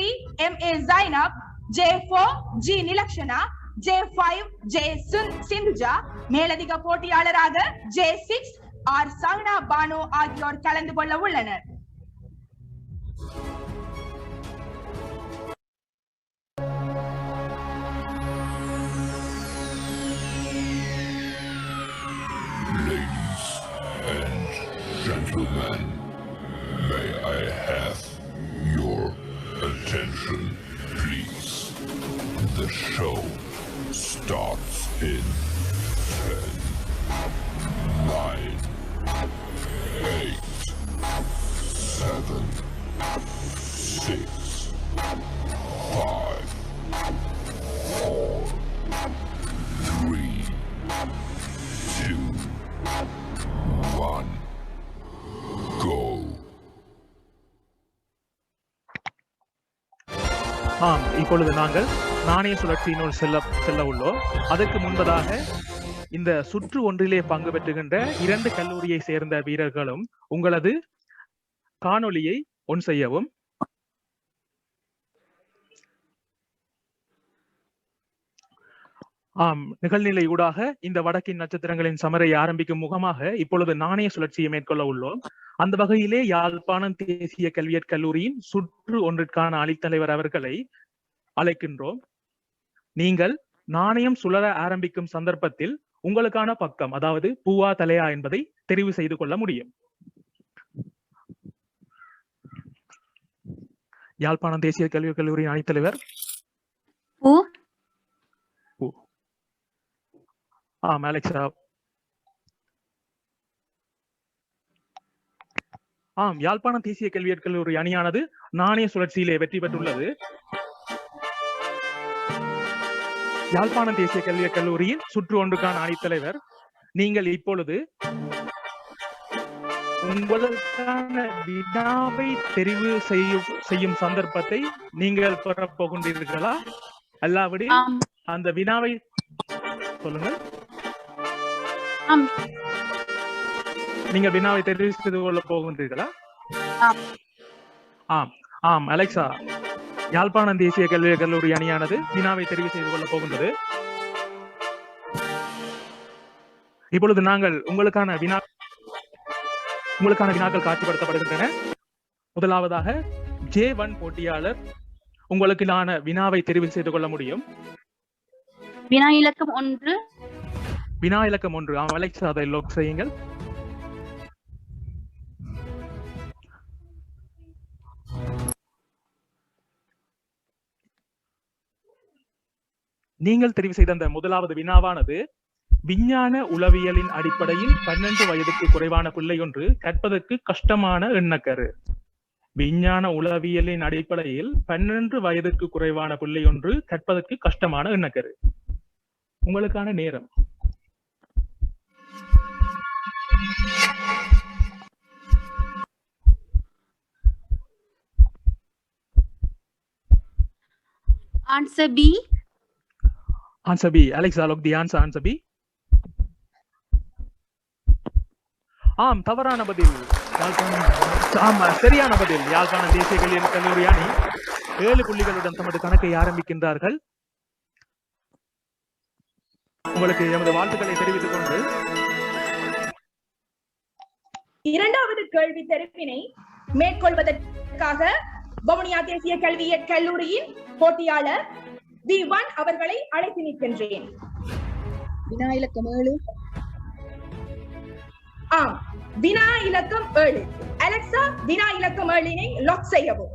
MA Zainab, J4 G நிலக்ஷனா, J5 J Sindhuja. மேலதிக போட்டியாளராக J6 R சஹ்னா பானு ஆகியோர் கலந்து கொள்ள உள்ளனர்.
Gentlemen, may I have your attention, please? The show starts in 10, 9, 8, 7, 6, 5, 4, 3, 2, 1. Go.
இப்பொழுது நாங்கள் நாணய சுழற்சியினுள் செல்ல உள்ளோம். அதற்கு முன்பதாக இந்த சுற்று ஒன்றிலே பங்கு பெற்றுகின்ற 2 கல்லூரியை சேர்ந்த வீரர்களும் உங்களது காணொளியை ஒன் செய்யவும். நிகழ்நிலை ஊடாக இந்த வடக்கின் நட்சத்திரங்களின் சமரை ஆரம்பிக்கும் முகமாக இப்பொழுது நாணய சுழற்சியை மேற்கொள்ள உள்ளோம். அந்த வகையிலே யாழ்ப்பாணம் தேசிய கல்வியியற் கல்லூரியின் சுற்று ஒன்றிற்கான அணித்தலைவர் அவர்களை அழைக்கின்றோம். நீங்கள் நாணயம் சுழற ஆரம்பிக்கும் சந்தர்ப்பத்தில் உங்களுக்கான பக்கம், அதாவது பூவா தலையா என்பதை தெரிவு செய்து கொள்ள முடியும். யாழ்ப்பாணம் தேசிய கல்வியியற் கல்லூரியின் அணித்தலைவர் அலெக்சா. யாழ்ப்பாணம் தேசிய கல்வியியற் கல்லூரி அணியானது நாணய சுழற்சியிலே வெற்றி பெற்றுள்ளது. யாழ்ப்பாணம் தேசிய கல்வியியற் கல்லூரியின் சுற்று ஒன்றுக்கான அணித்தலைவர், நீங்கள் இப்பொழுது உங்களுக்கான வினாவை தெரிவு செய்யும் சந்தர்ப்பத்தை நீங்கள் பெறப் போகின்றீர்களா? அல்லாவிடில் அந்த வினாவை சொல்லுங்கள். நீங்கள் வினாவை தெரிவு செய்து கொள்ள போகின்றீர்களா? ஆம் அலெக்சா, யாழ்ப்பாணம் தேசிய கல்வியியற் கல்லூரி அணியானது வினாவை தெரிவு செய்து கொள்ள போகின்றது. இப்பொழுது நாங்கள் உங்களுக்கான வினாக்கள் காட்சிப்படுத்தப்படுகின்றன. முதலாவதாக J1 போட்டியாளர் உங்களுக்கான வினாவை தெரிவு செய்து கொள்ள முடியும்.
வினா இலக்கம் 1.
வினா இலக்கம் 1. அலெக்சா, அதை லாக் செய்யுங்கள். நீங்கள் தெரிவு செய்த அந்த முதலாவது வினாவானது, விஞ்ஞான உளவியலின் அடிப்படையில் 12 வயதுக்கு குறைவான பிள்ளையொன்று கற்பதற்கு கஷ்டமான எண்ணக்கரு. விஞ்ஞான உளவியலின் அடிப்படையில் 12 வயதுக்கு குறைவான பிள்ளையொன்று கற்பதற்கு கஷ்டமான எண்ணக்கரு. உங்களுக்கான நேரம்.
Answer B.
Answer B. Alexa, look the answer. Answer B. தவறான பதில். சரியான பதில். யாழ்ப்பாணம் தேசிய கல்வியியற் கல்லூரி அணி 7 புள்ளிகளுடன் தமது கணக்கை ஆரம்பிக்கின்றார்கள். உங்களுக்கு எமது வாழ்த்துக்களை தெரிவித்துக் கொண்டு
இரண்டாவது கேள்வி தெரிவினை மேற்கொள்வதற்காக வவுனியா தேசிய கல்வியியற் கல்லூரியின் போட்டியாளர் V1 அவர்களை அழைத்து நிற்கின்றேன்.
வினா இலக்கம் 7.
வினா இலக்கம் 7. அலெக்சா, வினா இலக்கம் 7 லாக் செய்யவும்.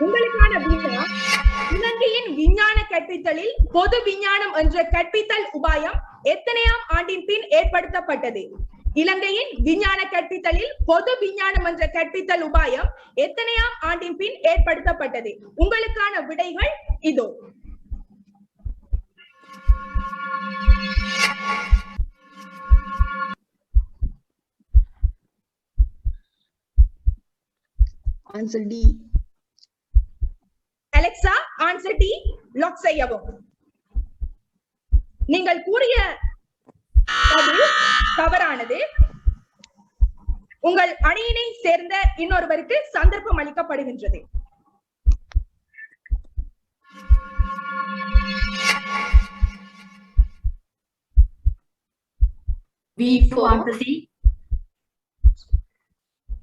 உங்களுக்கான வினா இலங்கையின் விஞ்ஞான கற்பித்தலில் பொது விஞ்ஞானம் என்ற கற்பித்தல் உபாயம் எத்தனையாம் ஆண்டின் பின் ஏற்படுத்தப்பட்டது? இலங்கையின் விஞ்ஞான கற்பித்தலில் பொது விஞ்ஞானம் என்ற கற்பித்தல் உபாயம் எத்தனையாம் ஆண்டின் பின் ஏற்படுத்தப்பட்டது? உங்களுக்கான விடைகள் இதோ.
Answer D.
Alexa, answer D lock செய்யவும். நீங்கள் கூறிய பதில் தவறானது. உங்கள் அணியினை சேர்ந்த இன்னொருவருக்கு சந்தர்ப்பம் அளிக்கப்படுகின்றது.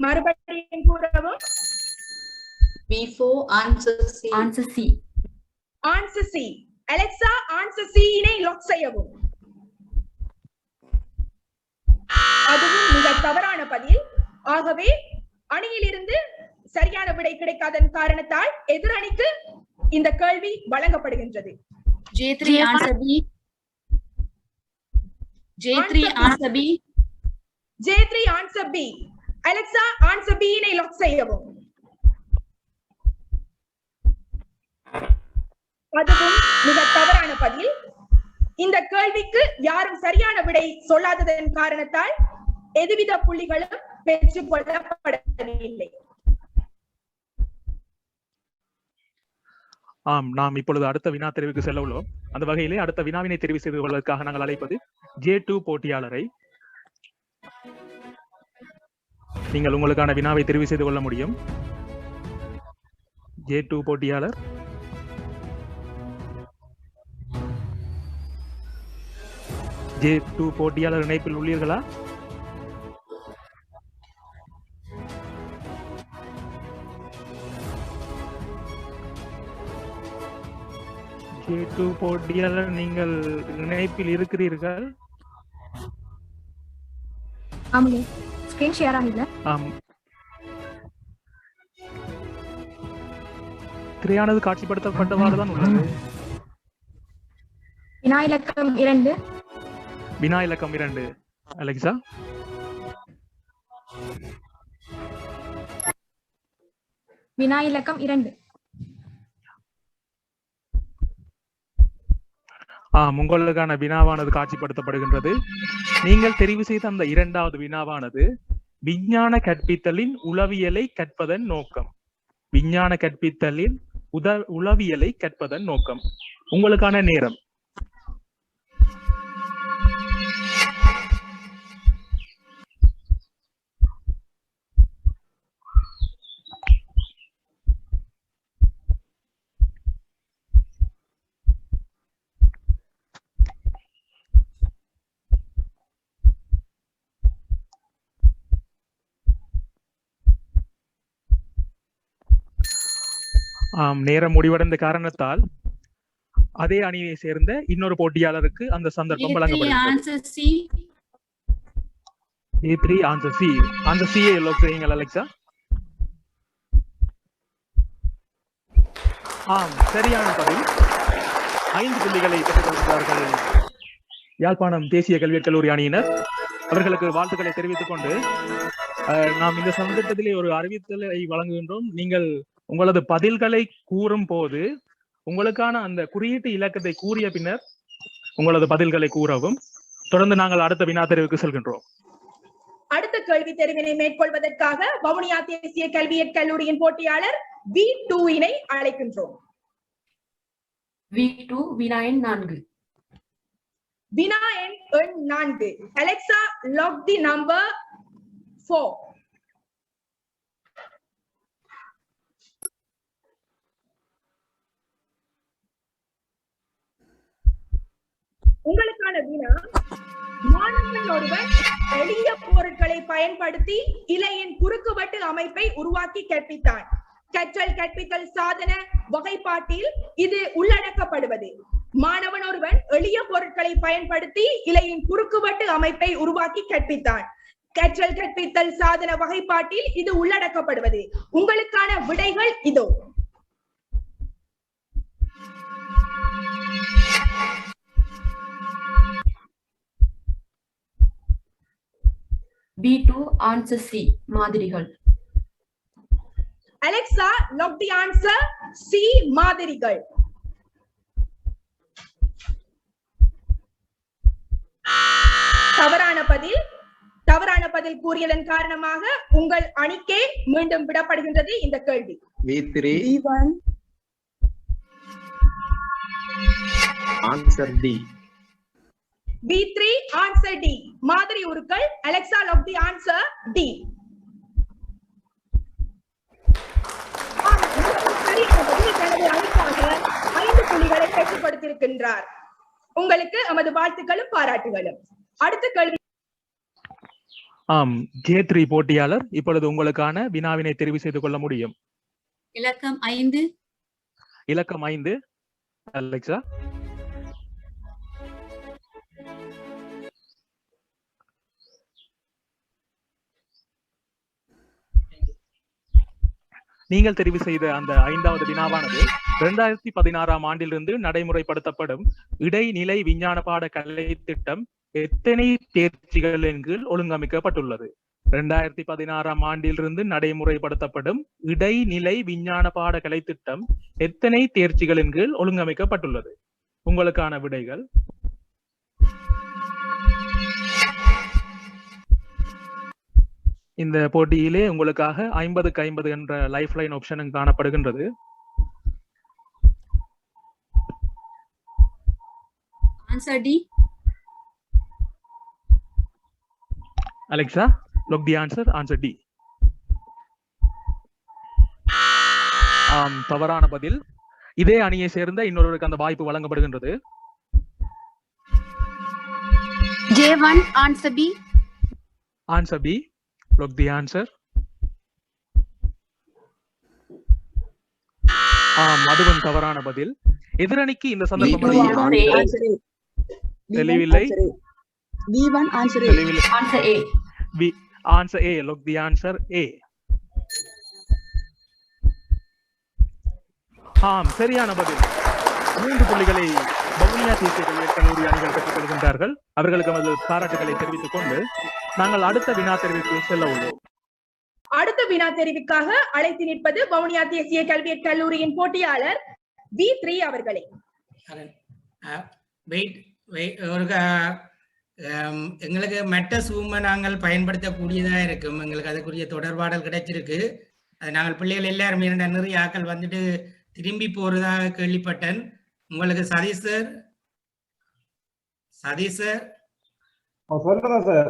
மறுபடியும் கூறவும்.
Answer C.
Answer C. Alexa, answer C இனை லாக் செய்யவும். அதுவும் மிக தவறான பதில். ஆகவே அணியிலிருந்து சரியான விடை கிடைக்காதன் காரணத்தால் எதிரணிக்கு இந்த கேள்வி வழங்கப்படுகின்றது.
J3 answer B. J3 answer B.
J3 answer B. Alexa, answer B இனை லாக் செய்யவும். அதுவும் மிக தவறான பதில். இந்த கேள்விக்கு யாரும் சரியான விடை சொல்லாததன் காரணத்தால் எதுவித புள்ளிகளும் பெற்றுக் கொள்ளப்படவில்லை.
ஆம், நாம் இப்பொழுது அடுத்த வினா தெரிவுக்கு செல்ல உள்ளோம். அந்த வகையிலே அடுத்த வினாவினை தெரிவு செய்து கொள்வதற்காக நாங்கள் அழைப்பது J2 போட்டியாளரை. நீங்கள் உங்களுக்கான வினாவை தெரிவு செய்து கொள்ள முடியும். J2 போட்டியாளர். J2 போட்டியாளர் இணைப்பில் உள்ளீர்களா? J2 போட்டியாளர், நீங்கள் இணைப்பில் இருக்கிறீர்கள்?
ஆமாங்க, ஸ்கிரீன் ஷேர் ஆகல.
ஆம், திரையானது காட்சிப்படுத்தப்பட்டவாறு தான் உள்ளது.
வினா இலக்கம் 2.
வினா இலக்கம் 2. அலெக்சா.
வினா இலக்கம் 2.
உங்களுக்கான வினாவானது காட்சிப்படுத்தப்படுகின்றது. நீங்கள் தெரிவு செய்த அந்த இரண்டாவது வினாவானது விஞ்ஞான கற்பித்தலின் உளவியலை கற்பதன் நோக்கம். விஞ்ஞான கற்பித்தலின் உளவியலை கற்பதன் நோக்கம். உங்களுக்கான நேரம். நேரம் முடிவடைந்த காரணத்தால் அதே அணியை சேர்ந்த இன்னொரு போட்டியாளருக்கு அந்த சந்தர்ப்பம் வழங்கப்படுகிறது. J3 answer C. Answer C ஐ லாக் செய்யுங்கள் அலெக்சா. சரியான பதில். 5 புள்ளிகளை பெற்றுக்கொள்கிறார்கள் யாழ்ப்பாணம் தேசிய கல்வியற் கல்லூரி அணியினர். அவர்களுக்கு வாழ்த்துக்களை தெரிவித்துக் கொண்டு நாம் இந்த சந்தர்ப்பத்திலே ஒரு அறிவித்தலை வழங்குகின்றோம். நீங்கள் உங்களது பதில்களை கூறும் போது உங்களுக்கான அந்த குறியீட்டு இலக்கத்தை கூறிய பின்னர் உங்களது பதில்களை கூறவும். தொடர்ந்து நாங்கள் அடுத்த வினா தெரிவுக்கு செல்கின்றோம்.
அடுத்த கேள்வி தெரிவினை மேற்கொள்வதற்காக வவுனியா தேசிய கல்வியற் கல்லூரியின் போட்டியாளர் V2 இனை அழைக்கின்றோம்.
V2 வினா எண் 4.
வினா எண் 4. Alexa, lock the number 4. உங்களுக்கான வினா, மாணவன் ஒருவர் எளிய பொருட்களை பயன்படுத்தி இலையின் குறுக்குவெட்டு அமைப்பை உருவாக்கி கற்பித்தான். கற்றல் கற்பித்தல் சாதன வகைப்பாட்டில் இது உள்ளடக்கப்படுவது. மாணவன் ஒருவன் எளிய பொருட்களை பயன்படுத்தி இலையின் குறுக்குவெட்டு அமைப்பை உருவாக்கி கற்பித்தான். கற்றல் கற்பித்தல் சாதன வகைப்பாட்டில் இது உள்ளடக்கப்படுவது. உங்களுக்கான விடைகள் இதோ.
B2 answer C மாதிரிகள்.
Alexa, lock the answer. C மாதிரிகள். தவறான பதில் கூறியதன் காரணமாக உங்கள் அணிக்கே மீண்டும் விடப்படுகின்றது இந்த கேள்வி.
V3
V1
answer D.
B3 answer D. மாதிரி உருக்கள். Alexa, lock the answer D. தனது அணிக்காக 5 புள்ளிகளை பெற்றுக் கொடுத்திருக்கின்றார். உங்களுக்கு எமது வாழ்த்துக்களும் பாராட்டுகளும். அடுத்த கேள்வி.
J3 போட்டியாளர் இப்பொழுது உங்களுக்கான வினாவினை தெரிவு செய்து கொள்ள முடியும்.
இலக்கம் 5.
இலக்கம் 5. அலெக்சா. நீங்கள் தெரிவு செய்த அந்த 5வது வினாவானது 2016ஆம் ஆண்டிலிருந்து நடைமுறைப்படுத்தப்படும் இடைநிலை விஞ்ஞான பாட கலை திட்டம் எத்தனை தேர்ச்சிகளின் கீழ் ஒழுங்கமைக்கப்பட்டுள்ளது? 2016ஆம் ஆண்டிலிருந்து நடைமுறைப்படுத்தப்படும் இடைநிலை விஞ்ஞான பாட கலை திட்டம் எத்தனை தேர்ச்சிகளின் கீழ் ஒழுங்கமைக்கப்பட்டுள்ளது? உங்களுக்கான விடைகள். இந்த போட்டியிலே உங்களுக்காக 50க்கு 50 என்ற லைஃப் லைன் ஆப்ஷனும் காணப்படுகின்றது.
Answer D.
Alexa, look the answer. Answer D. தவறான பதில். இதே அணியை சேர்ந்த இன்னொருவருக்கு அந்த வாய்ப்பு வழங்கப்படுகின்றது.
J1 answer B.
Answer B. Look the answer. அதுவும் தவறான பதில். எதிரணிக்கு இந்த சந்தர்ப்பம் தெளிவில்லை.
V1 answer A.
Answer A.
Answer A. Look the answer A. சரியான பதில். 3 புள்ளிகளை வவுனியா தேசிய கல்லூரி அணிகள் பெற்றுக் கொள்கின்றார்கள். அவர்களுக்கு நமது பாராட்டுகளை தெரிவித்துக் கொண்டு நாங்கள் அடுத்த வினா தெரிவிக்கு செல்ல உள்ளோம்.
அடுத்த வினா தெரிவிக்காக அழைத்து நிற்பது வவுனியா தேசிய கல்வியற் கல்லூரியின் போட்டியாளர் V3 அவர்களை.
எங்களுக்கு மெட்ட சூமை நாங்கள் பயன்படுத்தக்கூடியதா இருக்கும். எங்களுக்கு அதுக்குரிய தொடர்பாடல் கிடைச்சிருக்கு. அது நாங்கள் பிள்ளைகள் எல்லாருமே நிறைய ஆக்கள் வந்துட்டு திரும்பி போறதாக கேள்விப்பட்டேன். உங்களுக்கு சதீஷ் சார்
சொல்லுங்க சார்.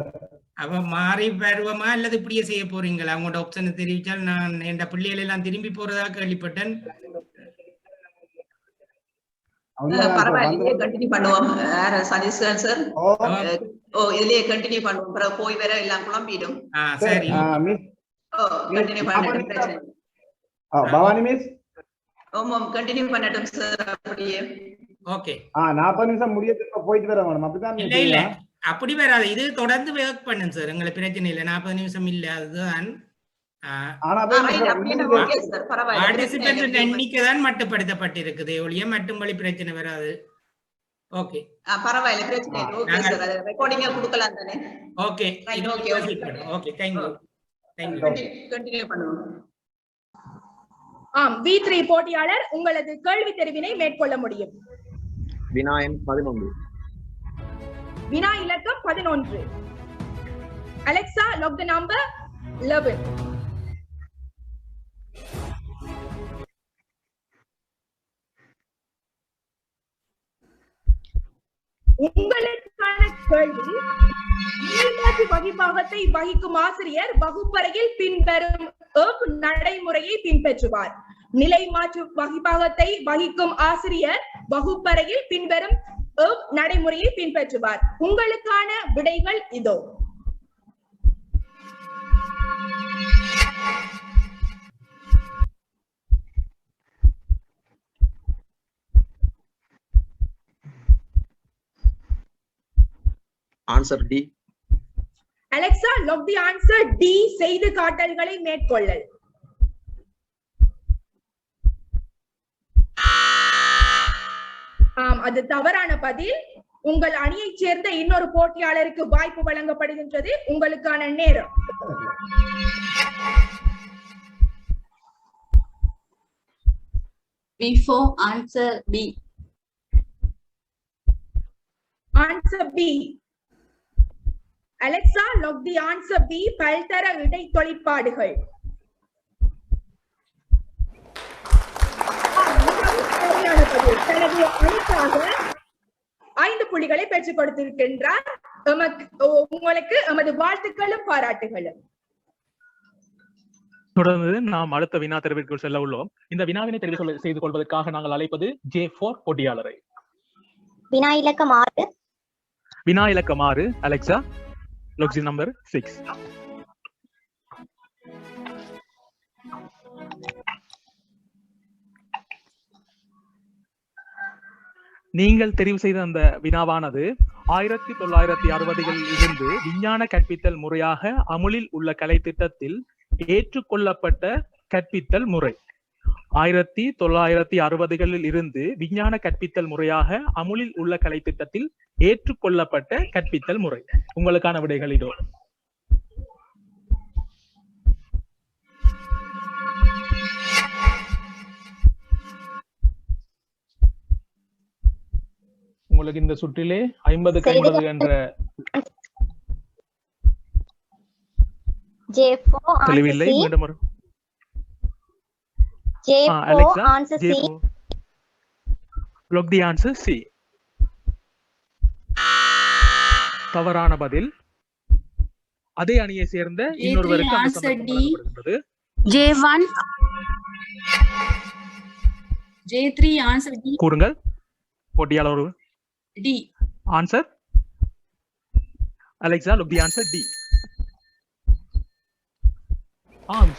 அப்ப மாறி வருவமா அல்லது இப்படியே செய்ய போறீங்களா? அவங்களோட ஆப்ஷனை தெரிவித்தால் நான் என் பிள்ளைகள் எல்லாம் திரும்பி போறதாக கேள்விப்பட்டேன்.
பரவாயில்லையே, கண்டினியூ பண்ணுவோம். சதீஷ் சார் இதுலயே கண்டினியூ பண்ணுவோம். பிறகு போய் வர எல்லாம் குழம்பிடும்.
சரி,
கண்டினியூ பண்ணட்டும்.
பவானி மிஸ்
கண்டினியூ பண்ணட்டும் சார். அப்படியே
ஓகே.
40 நிமிஷம் முடியதுக்கு போயிட்டு வர வேணும். அப்படிதான்
இல்ல அப்படி வராது. இது தொடர்ந்து ஒர்க் பண்ணுங்க சார். எங்களுக்கு பிரச்சனை இல்லை. 40 நிமிஷம் இல்ல. அதுதான் பார்ட்டிசிபென்ட் எண்ணிக்கை தான் மட்டுப்படுத்தப்பட்டிருக்குது. ஒழிய மட்டும் வழி பிரச்சனை வராது. ஓகே,
பரவாயில்லை, பிரச்சனை இல்லை. ஓகே சார், ரெக்கார்டிங்கா கொடுக்கலாம் தானே?
Okay okay, thank you.
Continue பண்ணுவோம்.
V3 போட்டியாளர் உங்களது கேள்வி தெரிவினை மேற்கொள்ள முடியும்.
வினா எண் 11.
வினா இலக்கம் 11. Alexa, lock the number 11. உங்களுக்கான கேள்வி, நிலைமாற்று வகிபாகத்தை வகிக்கும் ஆசிரியர் வகுப்பறையில் பின்வரும் நடைமுறையை பின்பற்றுவார். நிலைமாற்று வகிபாகத்தை வகிக்கும் ஆசிரியர் வகுப்பறையில் பின்வரும் நடைமுறையை பின்பற்றுவார். உங்களுக்கான விடைகள் இதோ.
Answer D.
Alexa, lock the answer D. செய்து காட்டல்களை மேற்கொள்ளல். அது தவறான பதில். உங்கள் அணியைச் சேர்ந்த இன்னொரு போட்டியாளருக்கு வாய்ப்பு வழங்கப்படுகின்றது. உங்களுக்கான நேரம்.
Before answer B.
Answer B. Alexa, log the answer B. பல்தர இடைத்தொழிற்பாடுகள். தனது அணிக்காக 5 புள்ளிகளை பெற்றுக் கொடுத்திருக்கின்றார். உங்களுக்கு எமது வாழ்த்துக்களும் பாராட்டுகளும்.
தொடர்ந்து நாம் அடுத்த வினா தெரிவிற்குள் செல்ல உள்ளோம். இந்த வினாவினை தெரிவு செய்து கொள்வதற்காக நாங்கள் அழைப்பது J4 போட்டியாளரை.
வினா இலக்கம் 6.
வினா இலக்கம் 6. Alexa, log number 6. நீங்கள் தெரிவு செய்த அந்த வினாவானது 1960களில் இருந்து விஞ்ஞான கற்பித்தல் முறையாக அமுலில் உள்ள கலை திட்டத்தில் ஏற்றுக்கொள்ளப்பட்ட கற்பித்தல் முறை. 1960களில் இருந்து விஞ்ஞான கற்பித்தல் முறையாக அமுலில் உள்ள கலை திட்டத்தில் ஏற்றுக்கொள்ளப்பட்ட கற்பித்தல் முறை. உங்களுக்கான விடைகள் இதோ. உங்களுக்கு இந்த சுற்றிலே 50க்கு 50 என்ற தெளிவில்லை. மீண்டும் ஒரு Alexa, log the answer C. தவறான பதில். அதே அணியை சேர்ந்த இன்னொருவருக்கு
answer D. J1. J3 answer D.
கூறுங்கள் போட்டியாளர்.
D.
Answer. Alexa, look the answer D.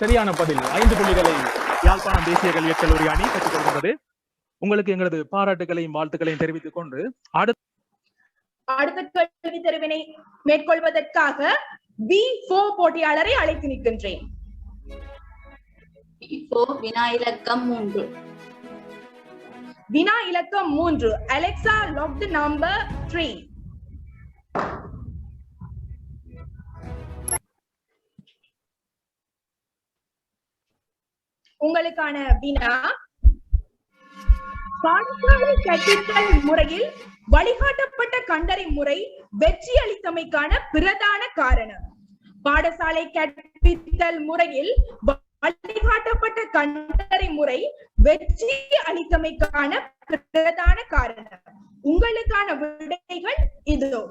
சரியான பதில். 5 புள்ளிகளை யாழ்ப்பாணம் தேசிய கல்வியற் கல்லூரி அணி பெற்றுக் கொள்கின்றது. உங்களுக்கு எங்களது பாராட்டுகளையும் வாழ்த்துக்களையும் தெரிவித்துக் கொண்டு
அடுத்த கேள்வி தெரிவினை மேற்கொள்வதற்காக B4 போட்டியாளரை அழைத்து நிற்கின்றேன்.
B4 வினா இலக்கம் 3.
வினா இலக்கம் 3. Alexa, log the number 3. உங்களுக்கான வினா, பாடசாலை கற்பித்தல் முறையில் வழிகாட்டப்பட்ட கண்டறி முறை வெற்றி அளித்தமைக்கான பிரதான காரணம். பாடசாலை கற்பித்தல் முறையில் வழிகாட்டப்பட்ட கண்டறி முறை வெற்றி அளித்தமைக்கான பிரதான காரணம். உங்களுக்கான விடைகள் இதோ.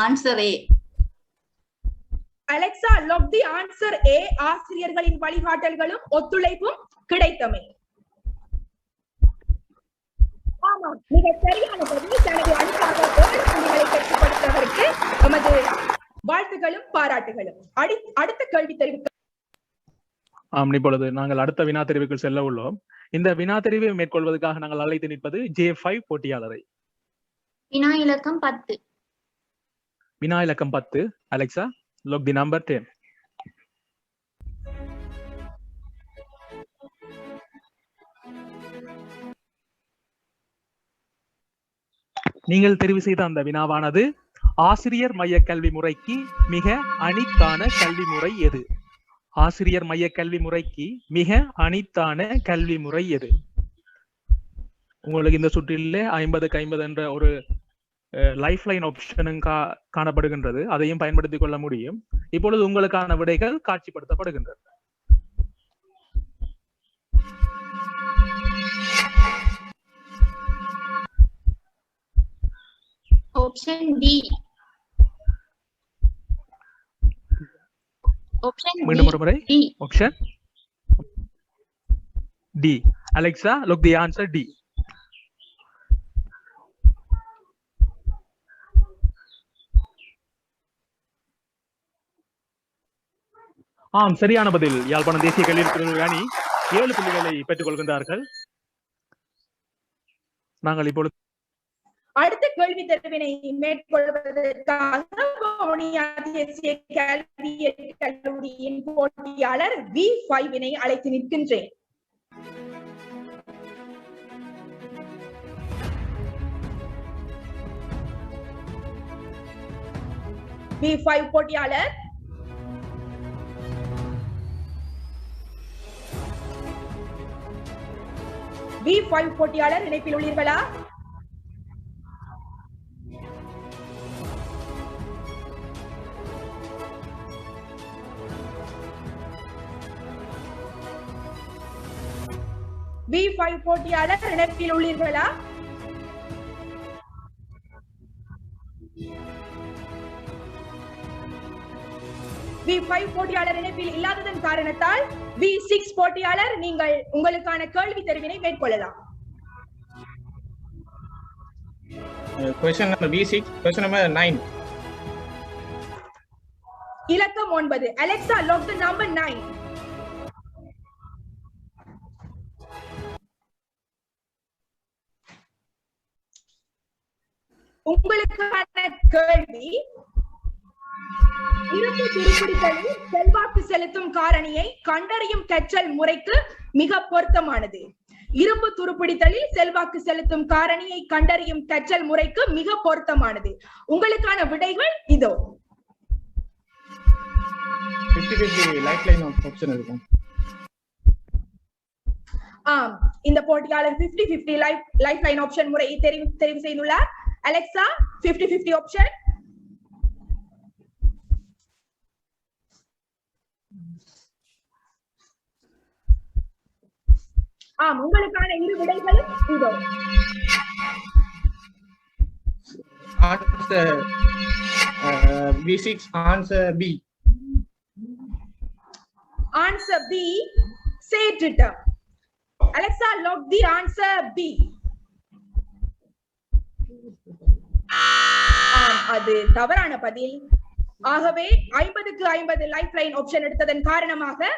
Answer A.
Alexa, log the answer A. ஆசிரியர்களின் வழிகாட்டல்களும் ஒத்துழைப்பும் கிடைத்தமை. ஆமாம், மிக சரியான பதில். தனது அணிக்காக 7 புள்ளிகளை பெற்றுக் கொடுத்தவருக்கு நமது வாழ்த்துகளும் பாராட்டுகளும். அடுத்த கேள்வி தெரிவிக்க.
இப்பொழுது நாங்கள் அடுத்த வினா தெரிவுக்குள் செல்ல உள்ளோம். இந்த வினா தெரிவை மேற்கொள்வதற்காக நாங்கள் அழைத்து நிற்பது J5 போட்டியாளரை.
வினா இலக்கம் 10.
வினா இலக்கம் 10. Alexa, log the number 10. நீங்கள் தெரிவு செய்த அந்த வினாவானது ஆசிரியர் மைய கல்வி முறைக்கு மிக அணித்தான கல்வி முறை எது? ஆசிரியர் மைய கல்வி முறைக்கு மிக அணித்தான கல்வி முறை எது? உங்களுக்கு இந்த சுற்றிலே 50க்கு 50 என்ற ஒரு லைஃப் லைன் ஆப்ஷனும் காணப்படுகின்றது. அதையும் பயன்படுத்திக் கொள்ள முடியும். இப்பொழுது உங்களுக்கான விடைகள் காட்சிப்படுத்தப்படுகின்றது.
Option D. Option D.
மீண்டும் ஒரு முறை. Option D. Alexa, look the answer D. சரியான பதில். யாழ்ப்பாணம் தேசிய கல்வியற் அணி 7 புள்ளிகளை பெற்றுக் கொள்கின்றார்கள். நாங்கள் இப்பொழுது
அடுத்த கேள்வி தெரிவினை மேற்கொள்வதற்காக வவுனியா தேசிய கல்வியியல் கல்லூரியின் போட்டியாளர் V5 அழைத்து நிற்கின்றேன். V5 போட்டியாளர் V5 போட்டியாளர் இணைப்பில் உள்ளீர்களா? V5 போட்டியாளர் இணைப்பில் உள்ளீர்களா? V5 போட்டியாளர் இணைப்பில் இல்லாததன் காரணத்தால் V6 போட்டியாளர் நீங்கள் உங்களுக்கான கேள்வி தெரிவினை மேற்கொள்ளலாம்.
Question number V6, question number 9.
இலக்கம் 9. Alexa, log the number 9. உங்களுக்கான கேள்வி, இருப்பு துருப்பிடித்தலில் செல்வாக்கு செலுத்தும் காரணியை கண்டறியும் கற்றல் முறைக்கு மிக பொருத்தமானது. இரும்பு துருப்பிடித்தலில் செல்வாக்கு செலுத்தும் காரணியை கண்டறியும் கற்றல் முறைக்கு மிக பொருத்தமானது. உங்களுக்கான விடைகள் இதோ.
50-50 லைஃப்லைன் ஆப்ஷன் இருக்கும்.
ஆம், இந்த போட்டியாளர் 50-50 லைஃப்லைன் ஆப்ஷன் முறையை தெரிவு செய்துள்ளார். Alexa, 50-50 option. ஆம், உங்களுக்கான இரு விடைகளும் இதோ.
Answer V6, answer B.
Answer B, set it up. Alexa, log the answer B. அது தவறான பதில். ஆகவே 50க்கு 50 லைஃப் லைன் ஆப்ஷன் எடுத்ததன் காரணமாக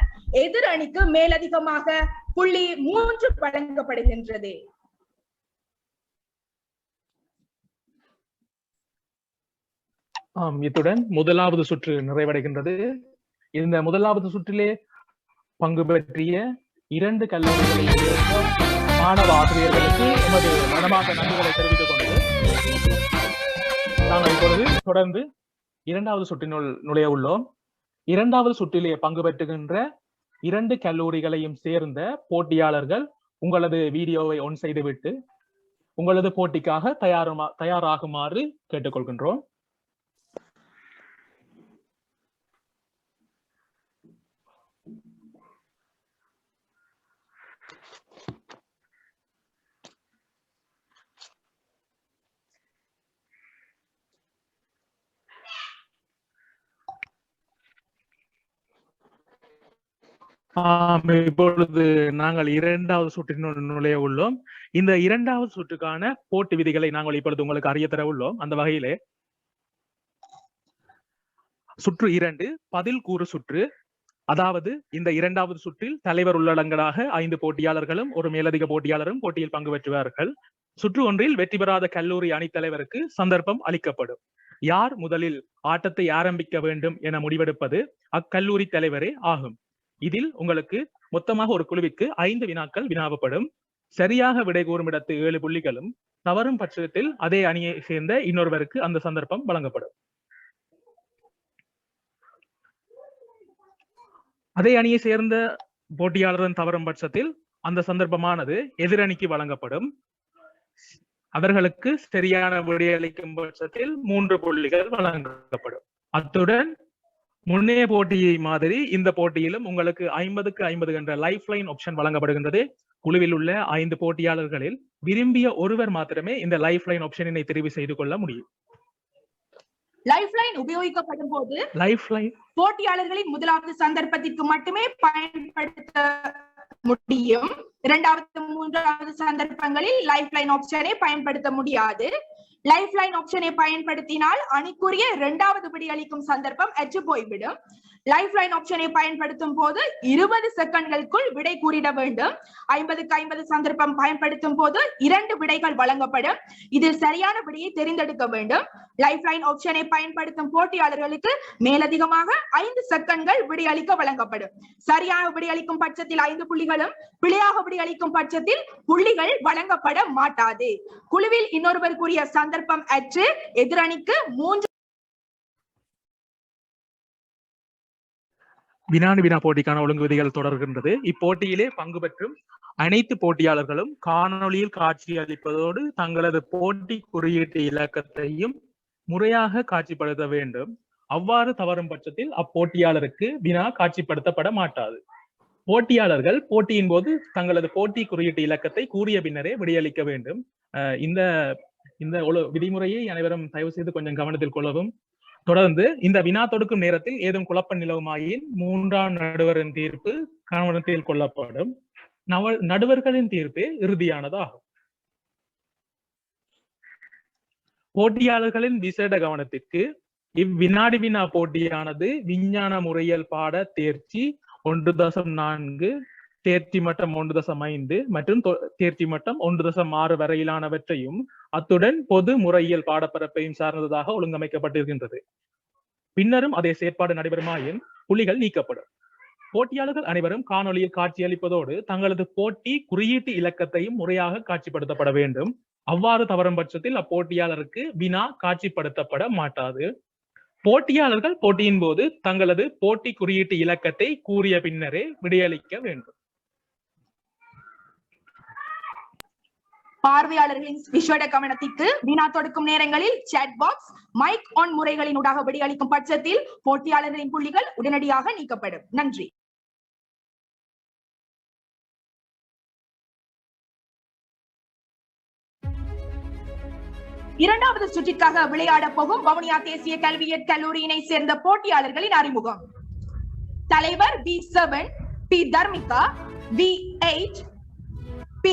எதிர் அணிக்கு மேலதிகமாக புள்ளி 3 வழங்கப்படுகின்றது.
இத்துடன் முதலாவது சுற்று நிறைவடைகின்றது. இந்த முதலாவது சுற்றிலே பங்கு பெற்றிய 2 கல்லூரிகளில் மாணவ ஆசிரியர்களுக்கு எமது மனமாக நன்றிகளை தெரிவித்துக் கொண்டு நாங்கள் இப்பொழுது தொடர்ந்து 2வது சுற்றினுள் நுழைய உள்ளோம். 2வது சுற்றிலே பங்கு பெற்றுகின்ற 2 கல்லூரிகளையும் சேர்ந்த போட்டியாளர்கள் உங்களது வீடியோவை ஒன் செய்துவிட்டு உங்களது போட்டிக்காக தயாராகுமாறு கேட்டுக்கொள்கின்றோம். இப்பொழுது நாங்கள் 2வது சுற்றினுள் நுழைய உள்ளோம். இந்த 2வது சுற்றுக்கான போட்டி விதிகளை நாங்கள் இப்பொழுது உங்களுக்கு அறிய தர உள்ளோம். அந்த வகையிலே சுற்று 2 பதில் கூறு சுற்று. அதாவது இந்த 2வது சுற்றில் தலைவர் உள்ளடங்கலாக 5 போட்டியாளர்களும் ஒரு மேலதிக போட்டியாளரும் போட்டியில் பங்கு பெற்றுவார்கள். சுற்று 1இல் வெற்றி பெறாத கல்லூரி அணித்தலைவருக்கு சந்தர்ப்பம் அளிக்கப்படும். யார் முதலில் ஆட்டத்தை ஆரம்பிக்க வேண்டும் என முடிவெடுப்பது அக்கல்லூரி தலைவரே ஆகும். இதில் உங்களுக்கு மொத்தமாக ஒரு குழுவிற்கு 5 வினாக்கள் வினாவப்படும். சரியாக விடை கூறும் இடத்து 7 புள்ளிகளும், தவறும் பட்சத்தில் அதே அணியை சேர்ந்த இன்னொருவருக்கு அந்த சந்தர்ப்பம் வழங்கப்படும். அதே அணியை சேர்ந்த போட்டியாளரின் தவறும் பட்சத்தில் அந்த சந்தர்ப்பமானது எதிரணிக்கு வழங்கப்படும். அவர்களுக்கு சரியான விடையளிக்கும் பட்சத்தில் 3 புள்ளிகள் வழங்கப்படும். அத்துடன் முன்னைய போட்டியை மாதிரி இந்த போட்டியிலும் உங்களுக்கு 50க்கு 50 என்ற லைஃப் லைன் ஆப்ஷன் வழங்கப்படுகின்றது. குழுவில் உள்ள 5 போட்டியாளர்களில் விரும்பிய ஒருவர் மாத்திரமே இந்த லைஃப் லைன் ஆப்ஷனினை தெரிவு செய்து கொள்ள முடியும்.
லைஃப் லைன் உபயோகிக்கப்படும் போது
லைஃப் லைன்
போட்டியாளர்களின் முதலாவது சந்தர்ப்பத்திற்கு மட்டுமே பயன்படுத்த முடியும். 2வது 3வது சந்தர்ப்பங்களில் லைஃப் லைன் ஆப்ஷனை பயன்படுத்த முடியாது. லைஃப் லைன் ஆப்ஷனை பயன்படுத்தினால் அணிக்குரிய 2வது விடையளிக்கும் சந்தர்ப்பம் அற்று போய்விடும். லைஃப் லைன் ஆப்ஷனை பயன்படுத்தும் போது 20 செகண்ட்களுக்குள் விடை கூறிட வேண்டும். 50க்கு 50 சந்தர்ப்பம் பயன்படுத்தும் போது 2 விடைகள் வழங்கப்படும். இதில் சரியான விடையை தெரிந்தெடுக்க வேண்டும். லைஃப் லைன் ஆப்ஷனை பயன்படுத்தும் போட்டியாளர்களுக்கு மேலதிகமாக 5 செகண்ட்கள் விடையளிக்க வழங்கப்படும். சரியாக விடையளிக்கும் பட்சத்தில் 5 புள்ளிகளும், பிழையாக விடையளிக்கும் பட்சத்தில் புள்ளிகள் வழங்கப்பட மாட்டாது. குழுவில் இன்னொருவர் கூறிய சந்தர்ப்பம் அற்று எதிரணிக்கு 3
வினாடி வினா போட்டிக்கான ஒழுங்கு விதிகள் தொடர்கின்றது. இப்போட்டியிலே பங்கு பெற்றும் அனைத்து போட்டியாளர்களும் காணொளியில் காட்சி அளிப்பதோடு தங்களது போட்டி குறியீட்டு இலக்கத்தையும் முறையாக காட்சிப்படுத்த வேண்டும். அவ்வாறு தவறும் பட்சத்தில் அப்போட்டியாளருக்கு வினா காட்சிப்படுத்தப்பட மாட்டாது. போட்டியாளர்கள் போட்டியின் போது தங்களது போட்டி குறியீட்டு இலக்கத்தை கூறிய பின்னரே விடையளிக்க வேண்டும். இந்த விதிமுறையை அனைவரும் தயவு செய்து கொஞ்சம் கவனத்தில் கொள்ளவும். தொடர்ந்து இந்த வினா தொடுக்கும் நேரத்தில் ஏதும் குழப்பம் நிலவுமாயின் 3ஆம் நடுவரின் தீர்ப்பு கவனத்தில் கொள்ளப்படும். நடுவர்களின் தீர்ப்பே இறுதியானதாகும். போட்டியாளர்களின் விசேட கவனத்திற்கு இவ்வினாடி வினா போட்டியானது விஞ்ஞான முறையியல் பாட தேர்ச்சி 1.4, தேர்ச்சி மட்டம் 1.5 மற்றும் தேர்ச்சி மட்டம் 1.6 வரையிலானவற்றையும் அத்துடன் பொது முறையியல் பாடப்பரப்பையும் சார்ந்ததாக ஒழுங்கமைக்கப்பட்டிருக்கின்றது. பின்னரும் அதே செயற்பாடு நடைபெறுமாயின் புள்ளிகள் நீக்கப்படும். போட்டியாளர்கள் அனைவரும் காணொலியில் காட்சியளிப்பதோடு தங்களது போட்டி குறியீட்டு இலக்கத்தையும் முறையாக காட்சிப்படுத்தப்பட வேண்டும். அவ்வாறு தவறும் பட்சத்தில் அப்போட்டியாளருக்கு வினா காட்சிப்படுத்தப்பட மாட்டாது. போட்டியாளர்கள் போட்டியின் போது தங்களது போட்டி குறியீட்டு இலக்கத்தை கூறிய பின்னரே விடையளிக்க வேண்டும்.
பார்வையாளர்களின் விசேட கவனத்திற்கு வினா தொடுக்கும் நேரங்களில் சாட் பாக்ஸ், மைக் ஆன் முறைகளினூடாக விடையளிக்கும் பட்சத்தில் போட்டியாளர்களின் புள்ளிகள் உடனடியாக நீக்கப்படும். நன்றி. இரண்டாவது சுற்றிற்காக விளையாட போகும் வவுனியா தேசிய கல்வியியற் கல்லூரியினை சேர்ந்த போட்டியாளர்களின் அறிமுகம். தலைவர் B7 P Dharmika, B8 P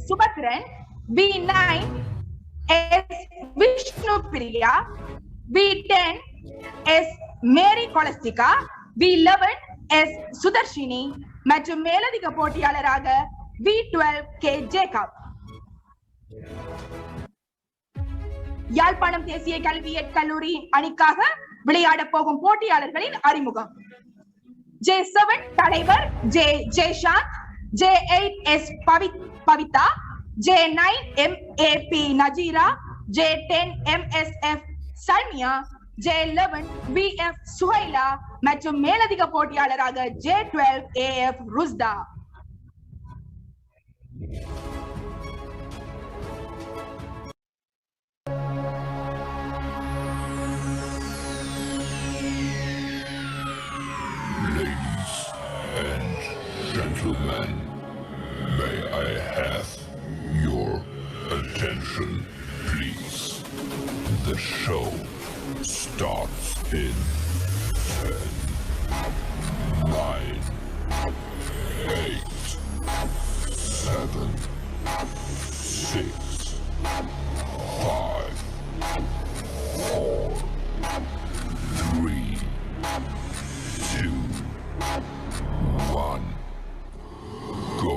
Subathran, B9 S Vishnu Priya, B10 S மேரி கொலஸ்டிகா, B11 S சுதர்ஷினி மற்றும் மேலதிக போட்டியாளராக B12 K ஜேக்கப். யாழ்ப்பாணம் தேசிய கல்வியியற் கல்லூரி அணிக்காக விளையாட போகும் போட்டியாளர்களின் அறிமுகம். J7 தலைவர் J Jeyshanth, J8 S Pavitha, J9 MAP நஜீரா, J10 MSF Salmiya, J11 BF Suhaila மற்றும் மேலதிக போட்டியாளராக J12 AF ருஸ்தா.
Gentlemen, may I have your attention, please? The show starts in 10, 9, 8, 7, 6, 5, 4, 3, 2, 1. Go.